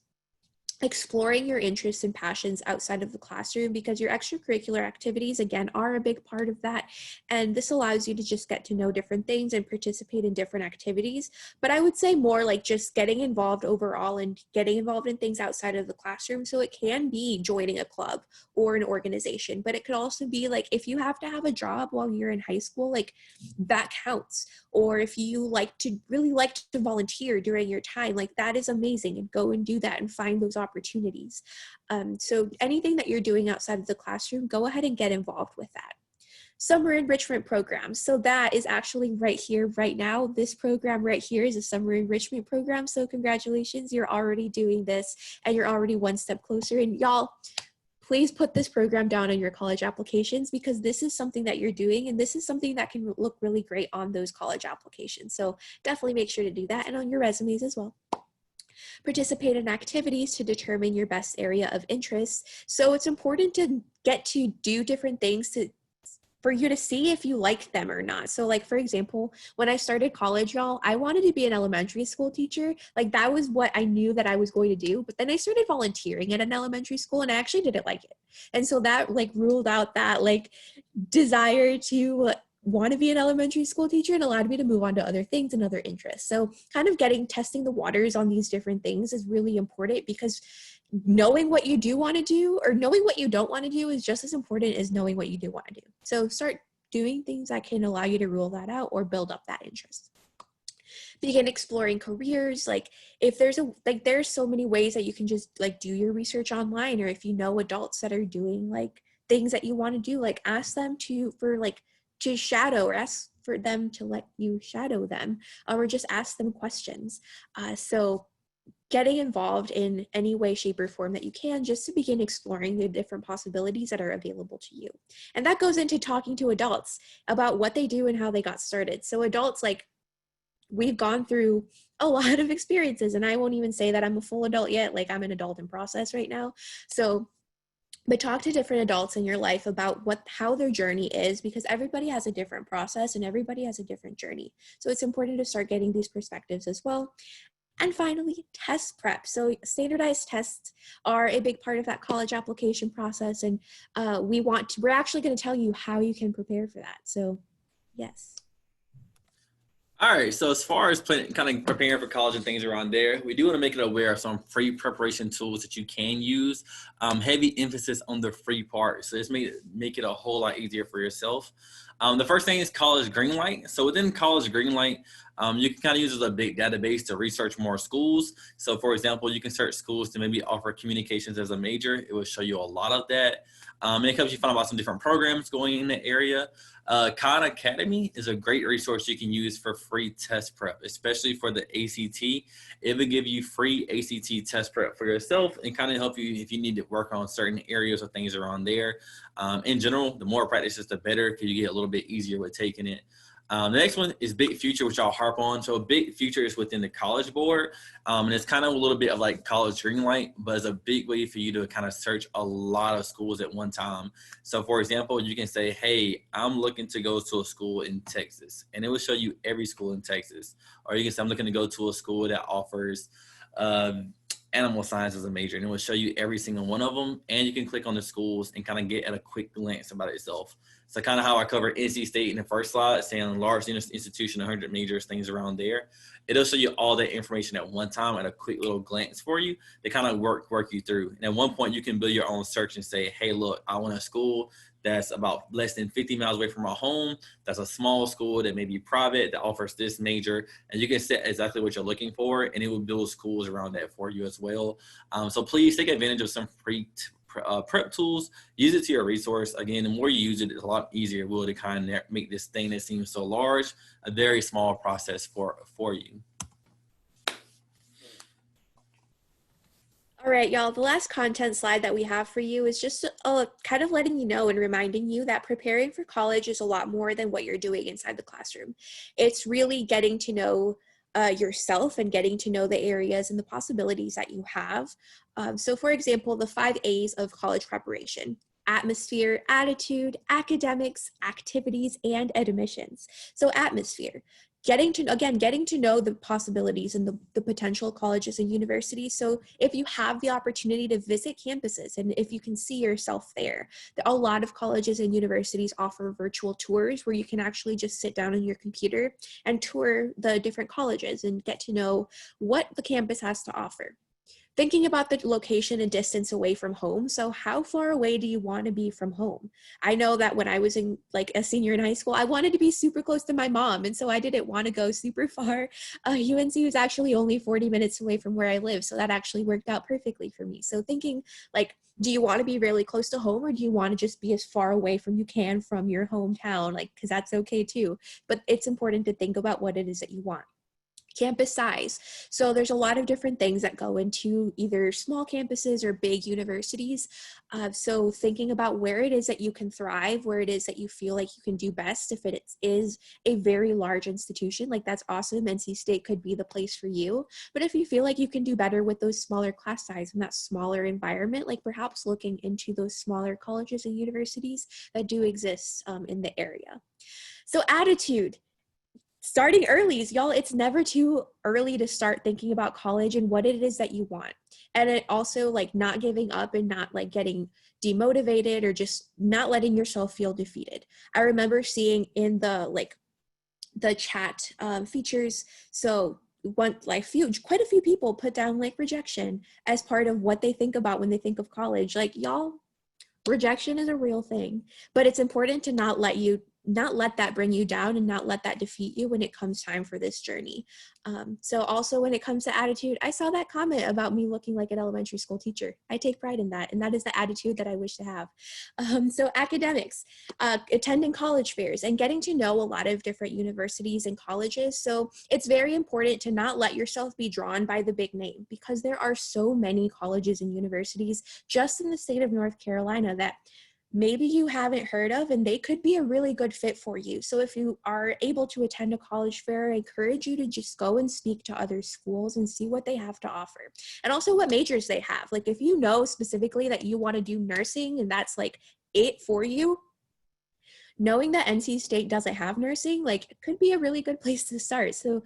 exploring your interests and passions outside of the classroom, because your extracurricular activities, again, are a big part of that. And this allows you to just get to know different things and participate in different activities. But I would say more like just getting involved overall and getting involved in things outside of the classroom. So it can be joining a club or an organization, but it could also be like if you have to have a job while you're in high school, like that counts. Or if you really like to volunteer during your time, like that is amazing, and go and do that and find those opportunities. So anything that you're doing outside of the classroom, go ahead and get involved with that. Summer enrichment programs. So that is actually right here, right now. This program right here is a summer enrichment program. So congratulations, you're already doing this and you're already one step closer. And y'all, please put this program down on your college applications, because this is something that you're doing and this is something that can look really great on those college applications. So definitely make sure to do that and on your resumes as well. participate in activities to determine your best area of interest. So it's important to get to do different things for you to see if you like them or not. So like, for example, when I started college, y'all, I wanted to be an elementary school teacher. Like that was what I knew that I was going to do. But then I started volunteering at an elementary school and I actually didn't like it. And so that like ruled out that like desire to want to be an elementary school teacher and allowed me to move on to other things and other interests. So kind of testing the waters on these different things is really important, because knowing what you do want to do or knowing what you don't want to do is just as important as knowing what you do want to do. So start doing things that can allow you to rule that out or build up that interest. Begin exploring careers. Like if there's so many ways that you can just like do your research online, or if you know adults that are doing like things that you want to do, like ask them to shadow, or ask for them to let you shadow them, or just ask them questions. So getting involved in any way, shape, or form that you can, just to begin exploring the different possibilities that are available to you. And that goes into talking to adults about what they do and how they got started. So adults, like, we've gone through a lot of experiences, and I won't even say that I'm a full adult yet. Like, I'm an adult in process right now. But talk to different adults in your life about how their journey is, because everybody has a different process and everybody has a different journey. So it's important to start getting these perspectives as well. And finally, test prep. So standardized tests are a big part of that college application process. And we're actually going to tell you how you can prepare for that. So yes. All right, so as far as kind of preparing for college and things around there, we do want to make it aware of some free preparation tools that you can use. Heavy emphasis on the free part, so this make it a whole lot easier for yourself. The first thing is College Greenlight. So within College Greenlight, you can kind of use it as a big database to research more schools. So for example, you can search schools to maybe offer communications as a major. It will show you a lot of that. And it helps you find out some different programs going in the area. Khan Academy is a great resource you can use for free test prep, especially for the ACT. It will give you free ACT test prep for yourself and kind of help you if you need to work on certain areas or things around there. In general, the more practice, the better, because you get a little bit easier with taking it. The next one is Big Future, which I'll harp on. So Big Future is within the College Board, and it's kind of a little bit of like College Greenlight, but it's a big way for you to kind of search a lot of schools at one time. So for example, you can say, hey, I'm looking to go to a school in Texas, and it will show you every school in Texas. Or you can say, I'm looking to go to a school that offers animal science as a major, and it will show you every single one of them. And you can click on the schools and kind of get at a quick glance about itself. So kind of how I covered NC State in the first slide, saying large institution, 100 majors, things around there. It'll show you all that information at one time at a quick little glance for you. They kind of work you through. And at one point, you can build your own search and say, hey, look, I want a school that's about less than 50 miles away from my home. That's a small school that may be private that offers this major. And you can set exactly what you're looking for, and it will build schools around that for you as well. So please take advantage of some free prep tools. Use it to your resource. Again, the more you use it, it's a lot easier will to kind of make this thing that seems so large a very small process for you. All right, y'all, the last content slide that we have for you is just kind of letting you know and reminding you that preparing for college is a lot more than what you're doing inside the classroom. It's really getting to know yourself and getting to know the areas and the possibilities that you have. So for example, the 5 A's of college preparation: atmosphere, attitude, academics, activities, and admissions. So atmosphere, getting to know the possibilities and the potential colleges and universities. So if you have the opportunity to visit campuses and if you can see yourself there, a lot of colleges and universities offer virtual tours where you can actually just sit down on your computer and tour the different colleges and get to know what the campus has to offer. Thinking about the location and distance away from home. So how far away do you want to be from home? I know that when I was in like a senior in high school, I wanted to be super close to my mom. And so I didn't want to go super far. UNC was actually only 40 minutes away from where I live. So that actually worked out perfectly for me. So thinking like, do you want to be really close to home, or do you want to just be as far away from you can from your hometown? Like, because that's okay too. But it's important to think about what it is that you want. campus size. So there's a lot of different things that go into either small campuses or big universities. So thinking about where it is that you can thrive, where it is that you feel like you can do best. If it is a very large institution, like that's awesome, NC State could be the place for you. But if you feel like you can do better with those smaller class size and that smaller environment, like perhaps looking into those smaller colleges and universities that do exist in the area. So attitude. Starting early, y'all, it's never too early to start thinking about college and what it is that you want. And it also like not giving up and not like getting demotivated or just not letting yourself feel defeated. I remember seeing in the chat features, so quite a few people put down like rejection as part of what they think about when they think of college. Like, y'all, rejection is a real thing, but it's important to not let that bring you down and not let that defeat you when it comes time for this journey. So also when it comes to attitude, I saw that comment about me looking like an elementary school teacher. I take pride in that, and that is the attitude that I wish to have. So academics, attending college fairs and getting to know a lot of different universities and colleges. So it's very important to not let yourself be drawn by the big name, because there are so many colleges and universities just in the state of North Carolina that maybe you haven't heard of, and they could be a really good fit for you. So if you are able to attend a college fair, I encourage you to just go and speak to other schools and see what they have to offer. And also what majors they have. Like if you know specifically that you want to do nursing and that's like it for you, knowing that NC State doesn't have nursing, like it could be a really good place to start. So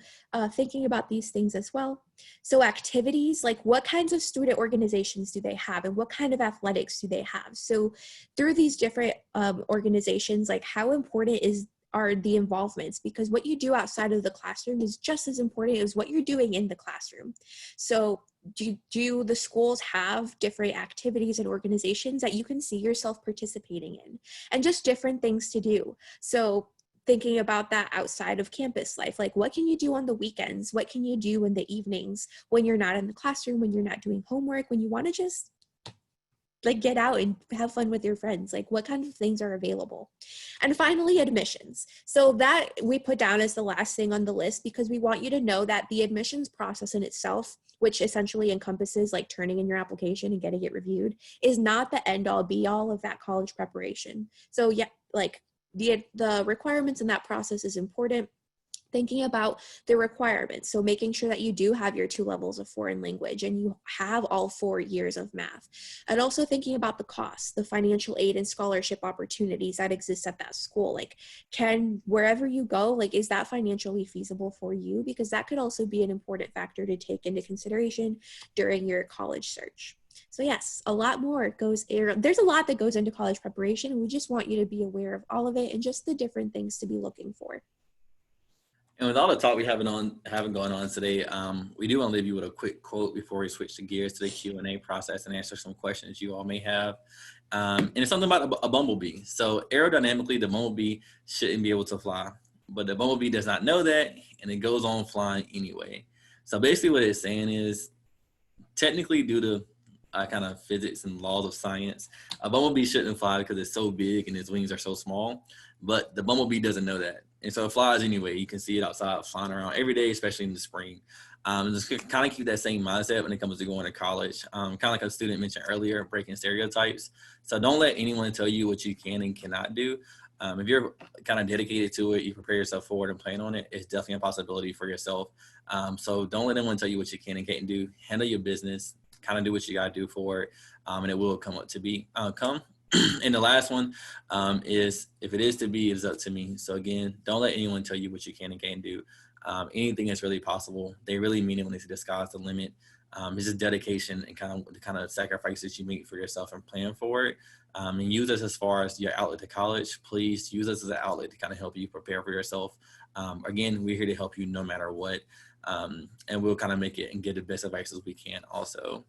thinking about these things as well. So activities, like what kinds of student organizations do they have and what kind of athletics do they have? So through these different organizations, like how important are the involvements, because what you do outside of the classroom is just as important as what you're doing in the classroom. So do the schools have different activities and organizations that you can see yourself participating in, and just different things to do? So thinking about that outside of campus life, like what can you do on the weekends? What can you do in the evenings when you're not in the classroom, when you're not doing homework, when you want to just like get out and have fun with your friends? Like what kinds of things are available? And finally, admissions. So that we put down as the last thing on the list, because we want you to know that the admissions process in itself, which essentially encompasses like turning in your application and getting it reviewed, is not the end all be all of that college preparation. So yeah, like the requirements in that process is important. Thinking about the requirements, so making sure that you do have your 2 levels of foreign language and you have all 4 years of math. And also thinking about the costs, the financial aid and scholarship opportunities that exist at that school. Like, wherever you go, like, is that financially feasible for you? Because that could also be an important factor to take into consideration during your college search. So yes, a lot more there's a lot that goes into college preparation, and we just want you to be aware of all of it and just the different things to be looking for. And with all the talk we having going on today, we do want to leave you with a quick quote before we switch the gears to the Q&A process and answer some questions you all may have. And it's something about a bumblebee. So aerodynamically, the bumblebee shouldn't be able to fly, but the bumblebee does not know that, and it goes on flying anyway. So basically what it's saying is, technically due to kind of physics and laws of science, a bumblebee shouldn't fly because it's so big and its wings are so small, but the bumblebee doesn't know that. And so it flies anyway. You can see it outside flying around every day, especially in the spring. Just kind of keep that same mindset when it comes to going to college. Kind of like a student mentioned earlier, breaking stereotypes. So don't let anyone tell you what you can and cannot do. If you're kind of dedicated to it, you prepare yourself for it and plan on it, it's definitely a possibility for yourself. So don't let anyone tell you what you can and can't do. Handle your business, kind of do what you got to do for it, and it will come up to be. And the last one is, if it is to be, it's up to me. So again, don't let anyone tell you what you can and can't do. Anything is really possible. They really mean it when they say the sky's the limit. It's just dedication and the kind of sacrifices you make for yourself and plan for it. And use us as far as your outlet to college. Please use us as an outlet to kind of help you prepare for yourself. Again, we're here to help you no matter what. And we'll kind of make it and get the best advice as we can also.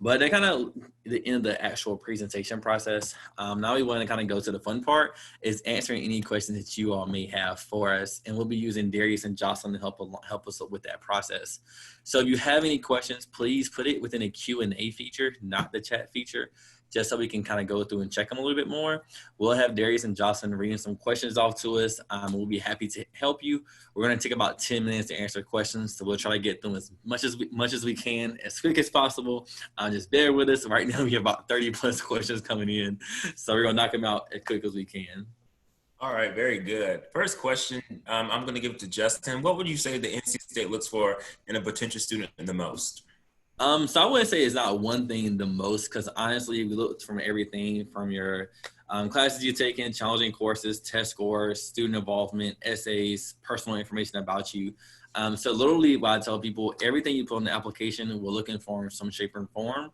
But that kind of the end of the actual presentation process. Now we want to kind of go to the fun part, is answering any questions that you all may have for us. And we'll be using Darius and Jocelyn to help us with that process. So if you have any questions, please put it within a Q&A feature, not the chat feature. just so we can kind of go through and check them a little bit more. We'll have Darius and Jocelyn reading some questions off to us. We'll be happy to help you. We're going to take about 10 minutes to answer questions, so we'll try to get them as much as we can, as quick as possible. Just bear with us. Right now we have about 30 plus questions coming in, so we're going to knock them out as quick as we can. All right, very good. First question, I'm going to give it to Justin. What would you say the NC State looks for in a potential student the most? So I wouldn't say it's not one thing the most, because honestly, we looked from everything from your classes you take in, challenging courses, test scores, student involvement, essays, personal information about you. So literally what I tell people, everything you put in the application, we're looking for in some shape or form.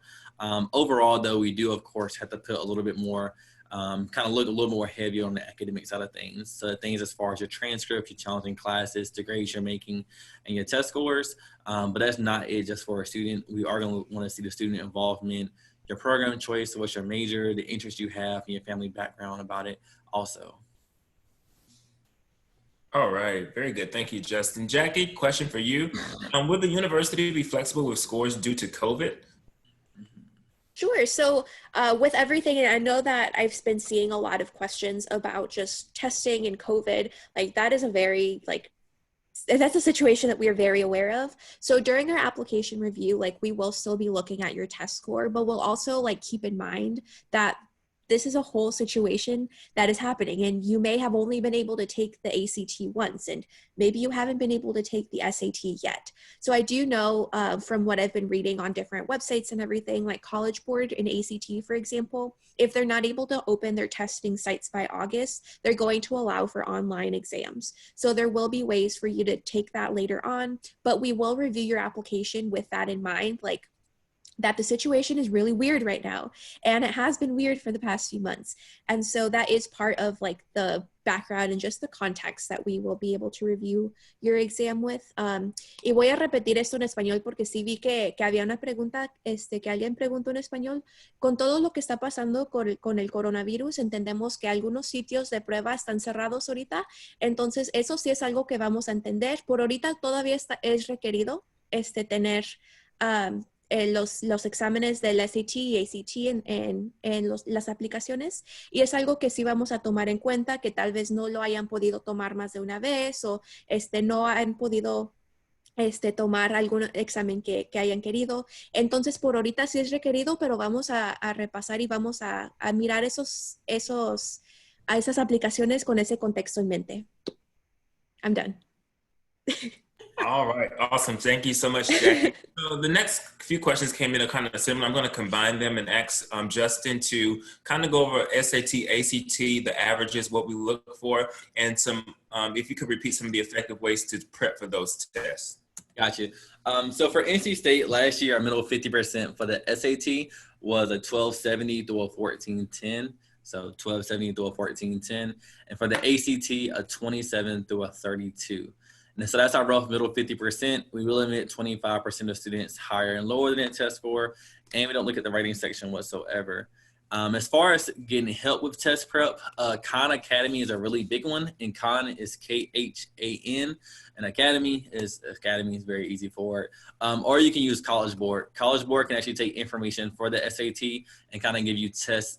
Overall, though, we do, of course, have to put a little bit more kind of look a little more heavy on the academic side of things. So things as far as your transcript, your challenging classes, the grades you're making, and your test scores. But that's not it just for a student. We are going to want to see the student involvement, your program choice, what's your major, the interest you have, and your family background about it also. All right, very good. Thank you, Justin. Jackie, question for you. Will the university be flexible with scores due to COVID? Sure. So with everything, and I know that I've been seeing a lot of questions about just testing and COVID, like that is a very, like, that's a situation that we are very aware of. So during our application review, like we will still be looking at your test score, but we'll also like keep in mind that this is a whole situation that is happening, and you may have only been able to take the ACT once, and maybe you haven't been able to take the SAT yet. So I do know from what I've been reading on different websites and everything, like College Board and ACT, for example, if they're not able to open their testing sites by August, they're going to allow for online exams. So there will be ways for you to take that later on, but we will review your application with that in mind, like that the situation is really weird right now, and it has been weird for the past few months. And so that is part of like the background and just the context that we will be able to review your exam with. Y voy a repetir esto en español porque sí vi que había una pregunta, que alguien preguntó en español. Con todo lo que está pasando con el coronavirus, entendemos que algunos sitios de prueba están cerrados ahorita, entonces eso sí es algo que vamos a entender. Por ahorita todavía es requerido tener los exámenes del SAT y ACT en las aplicaciones, y es algo que sí vamos a tomar en cuenta, que tal vez no lo hayan podido tomar más de una vez, o no han podido tomar algún examen que hayan querido. Entonces por ahorita sí es requerido, pero vamos a repasar y vamos a mirar esas aplicaciones con ese contexto en mente. I'm done. All right, awesome. Thank you so much, Jackie. So the next few questions came in are kind of similar. I'm going to combine them and ask Justin to kind of go over SAT, ACT, the averages, what we look for, and some, if you could repeat some of the effective ways to prep for those tests. Gotcha. So for NC State last year, our middle 50% for the SAT was a 1270 through a 1410. So 1270 through a 1410. And for the ACT, a 27 through a 32. And so that's our rough middle 50%. We will admit 25% of students higher and lower than that test score, and we don't look at the writing section whatsoever. As far as getting help with test prep, Khan Academy is a really big one, and Khan is Khan, and Academy is very easy for it. Or you can use College Board. College Board can actually take information for the SAT and kind of give you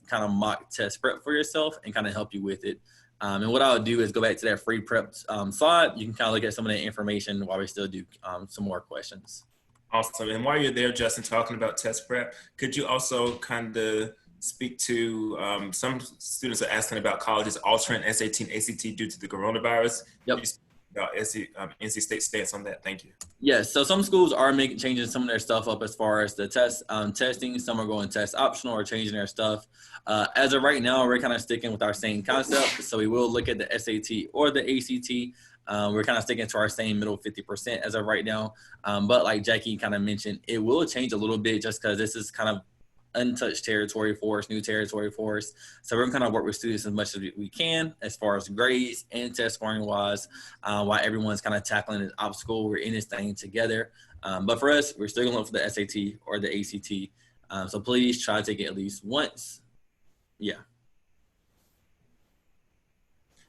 kind of mock test prep for yourself and kind of help you with it. And what I'll do is go back to that free prep slide. You can kind of look at some of that information while we still do some more questions. Awesome. And while you're there, Justin, talking about test prep, could you also kind of speak to some students are asking about colleges altering SAT and ACT due to the coronavirus? Yep. About NC State stance on that. Thank you. Yes, so some schools are changing some of their stuff up as far as the testing. Some are going test optional or changing their stuff. As of right now, we're kind of sticking with our same concept. So we will look at the SAT or the ACT. We're kind of sticking to our same middle 50% as of right now. But like Jackie kind of mentioned, it will change a little bit just because this is kind of untouched territory for us, new territory for us. So we're going to kind of work with students as much as we can as far as grades and test scoring wise, while everyone's kind of tackling this obstacle. We're in this thing together. But for us, we're still going to look for the SAT or the ACT. So please try to take it at least once. Yeah.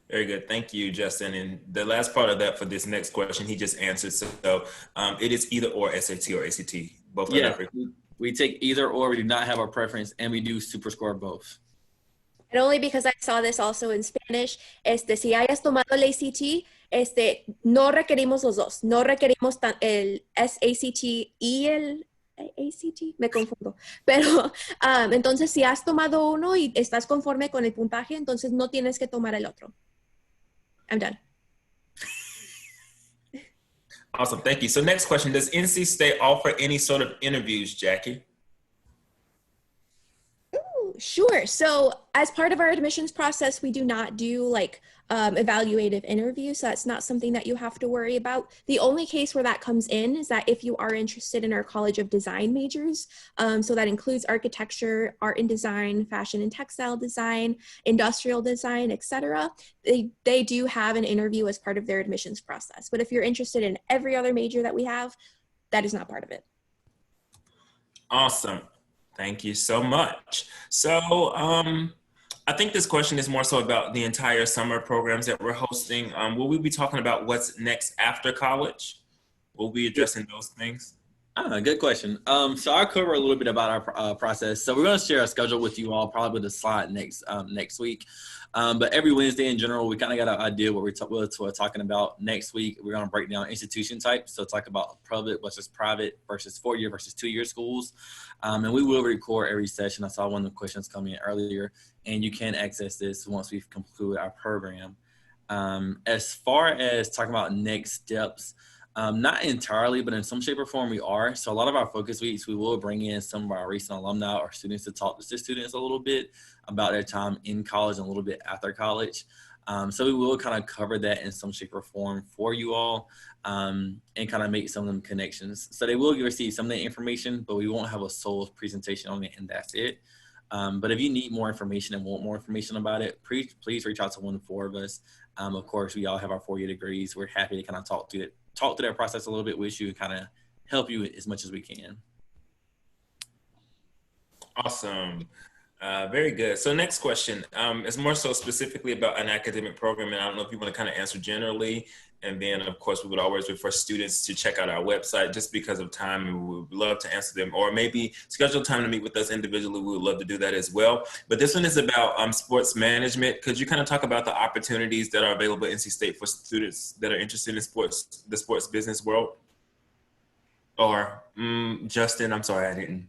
Very good. Thank you, Justin. And the last part of that for this next question, he just answered. So it is either or SAT or ACT. Both are We take either or. We do not have a preference, and we do super score both. And only because I saw this also in Spanish, si hayas tomado el ACT, no requerimos los dos. No requerimos el SACT y el ACT, me confundo. Pero entonces si has tomado uno y estás conforme con el puntaje, entonces no tienes que tomar el otro. I'm done. Awesome, thank you. So next question, does NC State offer any sort of interviews, Jackie? Sure. So as part of our admissions process, we do not do like evaluative interviews. So that's not something that you have to worry about. The only case where that comes in is that if you are interested in our College of Design majors, so that includes architecture, art and design, fashion and textile design, industrial design, etc. They do have an interview as part of their admissions process. But if you're interested in every other major that we have, that is not part of it. Awesome. Thank you so much. So I think this question is more so about the entire summer programs that we're hosting. Will we be talking about what's next after college? Will we be addressing those things? Good question. So I'll cover a little bit about our process. So we're going to share a schedule with you all, probably with a slide next week. But every Wednesday in general, we kind of got an idea what we're talking about. Next week, we're going to break down institution types. So talk about public versus private versus 4-year versus 2-year schools. And we will record every session. I saw one of the questions come in earlier, and you can access this once we've concluded our program. As far as talking about next steps, not entirely, but in some shape or form we are. So a lot of our focus weeks, we will bring in some of our recent alumni or students to talk to the students a little bit about their time in college and a little bit after college. So we will kind of cover that in some shape or form for you all and kind of make some of them connections. So they will receive some of the information, but we won't have a sole presentation on it, and that's it. But if you need more information and want more information about it, please reach out to one of the 4 of us. Of course, we all have our 4-year degrees. We're happy to kind of talk through that process a little bit with you and kind of help you as much as we can. Awesome. Very good. So next question is more so specifically about an academic program. And I don't know if you want to kind of answer generally. And then, of course, we would always refer students to check out our website just because of time. And we would love to answer them, or maybe schedule time to meet with us individually. We would love to do that as well. But this one is about sports management. Could you kind of talk about the opportunities that are available at NC State for students that are interested in sports, the sports business world? Or Justin, I'm sorry, I didn't.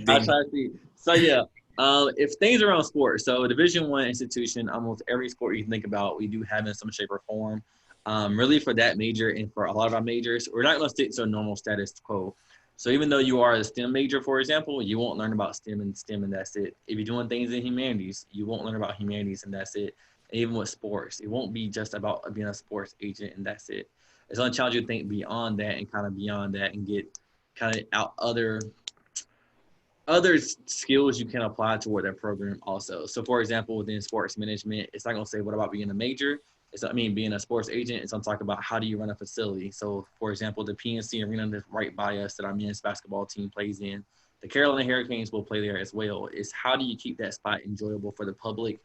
I'll try to see. So yeah, if things are around sports, so a Division I institution, almost every sport you can think about, we do have in some shape or form. Really for that major and for a lot of our majors, we're not going to stick to a normal status quo. So even though you are a STEM major, for example, you won't learn about STEM and that's it. If you're doing things in humanities, you won't learn about humanities and that's it. And even with sports, it won't be just about being a sports agent and that's it. It's going to challenge you to think beyond that and kind of beyond that and get kind of out other skills you can apply toward that program also. So for example, within sports management, it's not going to say what about being a major. Being a sports agent, it's going to talk about how do you run a facility. So for example, the PNC arena that's right by us that our men's basketball team plays in, the Carolina Hurricanes will play there as well. It's how do you keep that spot enjoyable for the public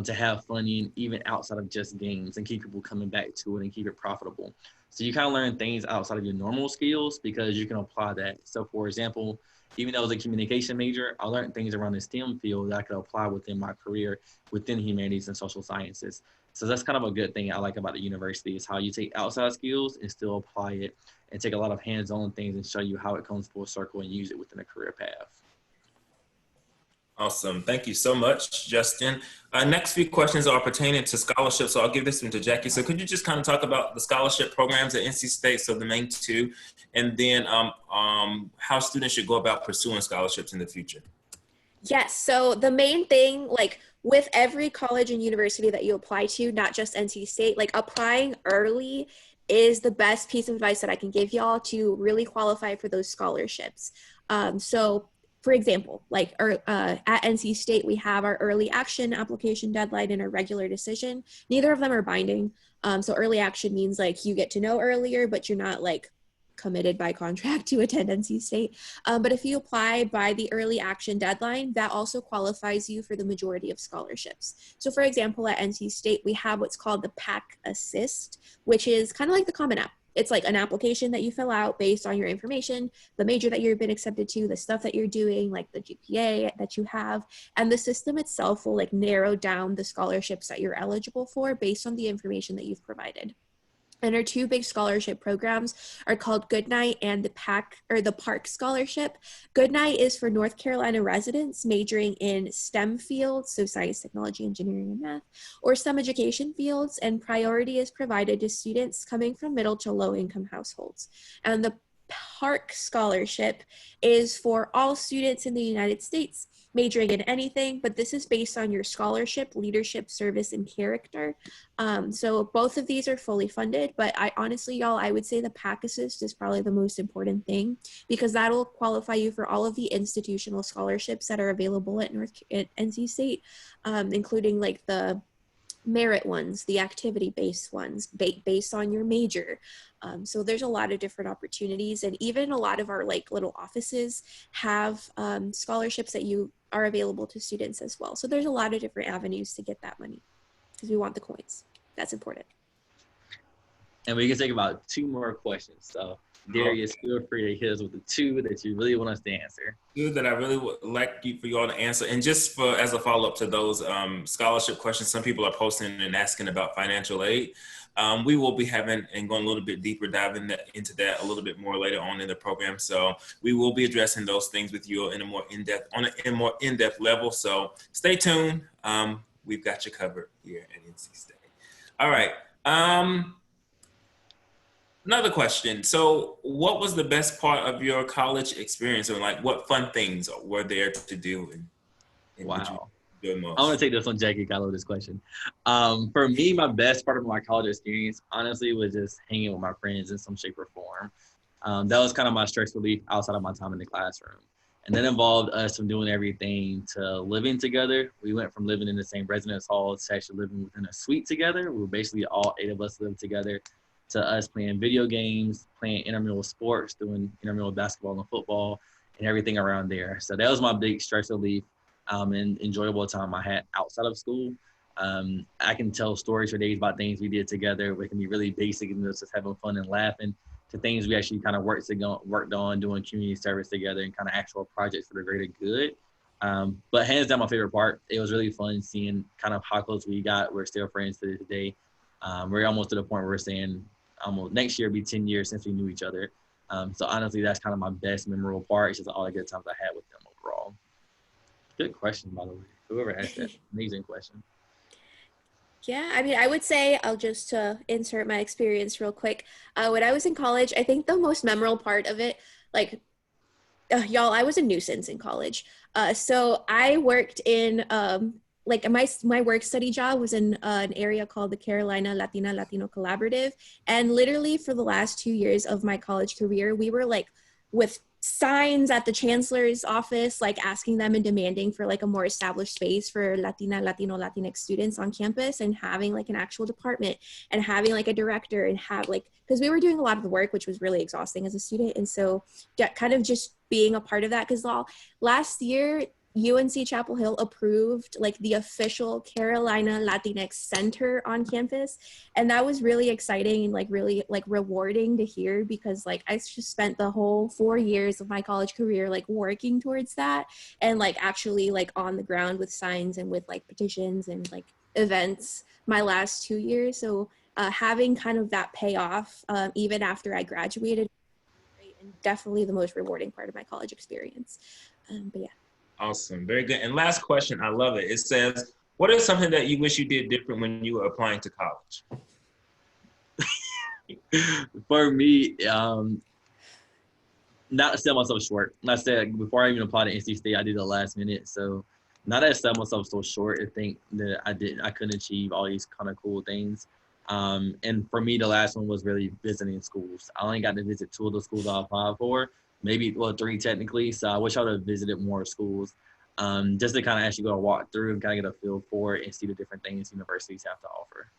to have fun in, even outside of just games, and keep people coming back to it and keep it profitable. So you kind of learn things outside of your normal skills because you can apply that. So for example, even though I was a communication major, I learned things around the STEM field that I could apply within my career within humanities and social sciences. So that's kind of a good thing I like about the university is how you take outside skills and still apply it and take a lot of hands-on things and show you how it comes full circle and use it within a career path. Awesome. Thank you so much, Justin. Next few questions are pertaining to scholarships, so I'll give this one to Jackie. So could you just kind of talk about the scholarship programs at NC State, so the main 2, and then how students should go about pursuing scholarships in the future? Yes, so the main thing, like with every college and university that you apply to, not just NC State, like applying early is the best piece of advice that I can give y'all to really qualify for those scholarships. So for example, like at NC State, we have our early action application deadline and our regular decision. Neither of them are binding. So early action means like you get to know earlier, but you're not like committed by contract to attend NC State. But if you apply by the early action deadline, that also qualifies you for the majority of scholarships. So for example, at NC State, we have what's called the PAC Assist, which is kind of like the Common App. it's like an application that you fill out based on your information, the major that you've been accepted to, the stuff that you're doing, like the GPA that you have, and the system itself will like narrow down the scholarships that you're eligible for based on the information that you've provided. And our two big scholarship programs are called Goodnight and the Park Scholarship. Goodnight is for North Carolina residents majoring in STEM fields, so science, technology, engineering, and math, or STEM education fields, and priority is provided to students coming from middle to low income households. And the Park Scholarship is for all students in the United States majoring in anything, but this is based on your scholarship, leadership, service, and character. So both of these are fully funded, but I honestly, y'all, I would say the PAC Assist is probably the most important thing because that'll qualify you for all of the institutional scholarships that are available at NC State, including like the merit ones, the activity-based ones, based on your major. So there's a lot of different opportunities, and even a lot of our like little offices have scholarships that you are available to students as well. So there's a lot of different avenues to get that money because we want the coins. That's important. And we can take about 2 more questions. So Darius, feel free to hit us with the 2 that you really want us to answer. 2 that I really would like for you all to answer. And just for as a follow-up to those scholarship questions, some people are posting and asking about financial aid. We will be having and going a little bit deeper, diving into that a little bit more later on in the program. So we will be addressing those things with you in a more in-depth level. So stay tuned. We've got you covered here at NC State. All right. Another question. So what was the best part of your college experience, or like what fun things were there to do? And Wow. I'm going to take this one, Jackie. I love this question. For me, my best part of my college experience, honestly, was just hanging with my friends in some shape or form. That was kind of my stress relief outside of my time in the classroom. And that involved us from doing everything to living together. We went from living in the same residence hall to actually living within a suite together. We were basically all 8 of us lived together, to us playing video games, playing intramural sports, doing intramural basketball and football, and everything around there. So that was my big stress relief and enjoyable time I had outside of school. I can tell stories for days about things we did together. It can be really basic and just having fun and laughing, to things we actually kind of worked on doing community service together and kind of actual projects for the greater good. But hands down, my favorite part, it was really fun seeing kind of how close we got. We're still friends to this day. We're almost to the point where we're saying almost next year will be 10 years since we knew each other. So honestly, that's kind of my best memorable part. It's just all the good times I had with them overall. Good question, by the way. Whoever asked that, amazing question. Yeah, I mean, I would say, I'll just insert my experience real quick. When I was in college, I think the most memorable part of it, like, y'all, I was a nuisance in college. So I worked in, like my work study job was in an area called the Carolina Latino Collaborative. And literally for the last 2 years of my college career, we were like with signs at the chancellor's office, like asking them and demanding for like a more established space for Latinx students on campus, and having like an actual department and having like a director, and have like, because we were doing a lot of the work, which was really exhausting as a student. And so kind of just being a part of that, because last year, UNC Chapel Hill approved like the official Carolina Latinx Center on campus. And that was really exciting and like really like rewarding to hear, because like I just spent the whole 4 years of my college career like working towards that, and like actually like on the ground with signs and with like petitions and like events my last 2 years. So having kind of that payoff even after I graduated, and definitely the most rewarding part of my college experience. But yeah. Awesome. Very good. And last question. I love it. It says, what is something that you wish you did different when you were applying to college? For me, not sell myself short. I said before I even applied to NC State, I did the last minute. So not that I sell myself so short to think that I couldn't achieve all these kind of cool things. And for me, the last one was really visiting schools. I only got to visit 2 of the schools I applied for. Maybe, well, 3 technically. So I wish I would have visited more schools, just to kind of actually go walk through and kind of get a feel for it and see the different things universities have to offer.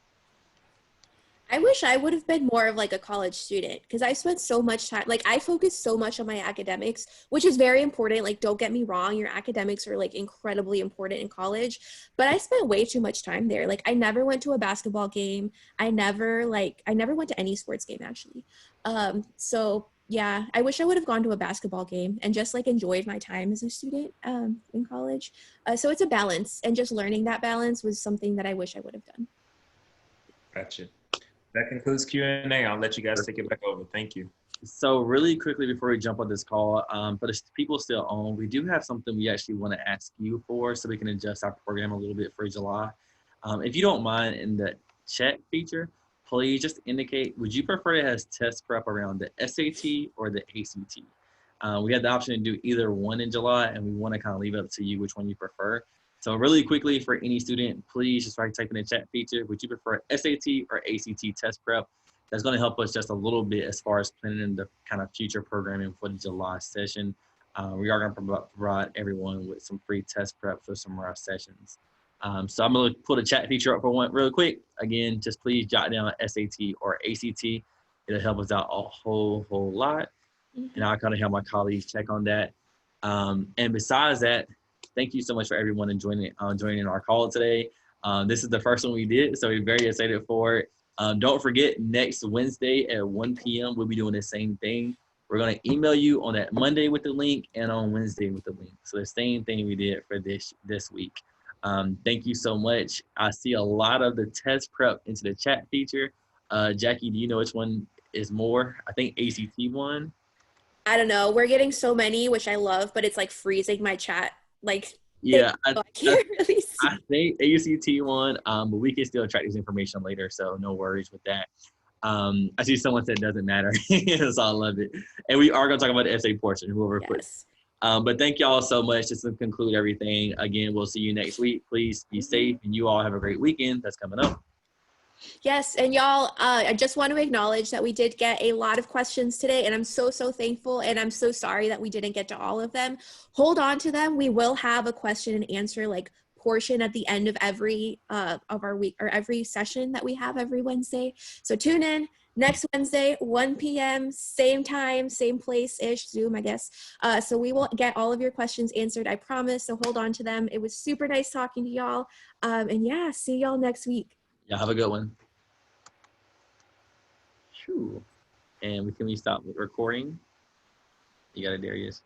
I wish I would have been more of like a college student because I spent so much time, like I focused so much on my academics, which is very important. Like, don't get me wrong, your academics are like incredibly important in college, but I spent way too much time there. Like, I never went to a basketball game. I never went to any sports game actually. So yeah, I wish I would have gone to a basketball game and just like enjoyed my time as a student in college. So it's a balance, and just learning that balance was something that I wish I would have done. Gotcha. That concludes Q&A. I'll let you guys take it back over. Thank you. So really quickly before we jump on this call, for the people still on, we do have something we actually want to ask you for so we can adjust our program a little bit for July. If you don't mind, in the chat feature, please just indicate, would you prefer it has test prep around the SAT or the ACT? We had the option to do either one in July, and we want to kind of leave it up to you which one you prefer. So really quickly, for any student, please just type in the chat feature, would you prefer SAT or ACT test prep? That's going to help us just a little bit as far as planning the kind of future programming for the July session. We are going to provide everyone with some free test prep for some of our sessions. So I'm going to put a chat feature up for one real quick. Again, just please jot down SAT or ACT. It'll help us out a whole lot. And I'll kind of have my colleagues check on that. And besides that, thank you so much for everyone joining our call today. This is the first one we did, so we're very excited for it. Don't forget, next Wednesday at 1 p.m., we'll be doing the same thing. We're going to email you on that Monday with the link and on Wednesday with the link. So the same thing we did for this week. Thank you so much. I see a lot of the test prep into the chat feature. Jackie, do you know which one is more? I think ACT one. I don't know. We're getting so many, which I love, but it's like freezing my chat. Like, Yeah, I can't really see. I think ACT one, but we can still track this information later, so no worries with that. I see someone said it doesn't matter, so I love it. And we are going to talk about the essay portion, whoever puts. But thank y'all so much. Just to conclude everything, again, we'll see you next week. Please be safe, and you all have a great weekend that's coming up. Yes, and y'all, I just want to acknowledge that we did get a lot of questions today, and I'm so thankful, and I'm so sorry that we didn't get to all of them. Hold on to them. We will have a question and answer like portion at the end of every of our week, or every session that we have every Wednesday. So tune in next Wednesday, 1 p.m., same time, same place-ish, Zoom, I guess. So we will get all of your questions answered, I promise. So hold on to them. It was super nice talking to y'all. And yeah, see y'all next week. Yeah, have a good one. Whew. And can we stop recording? You got it, Darius.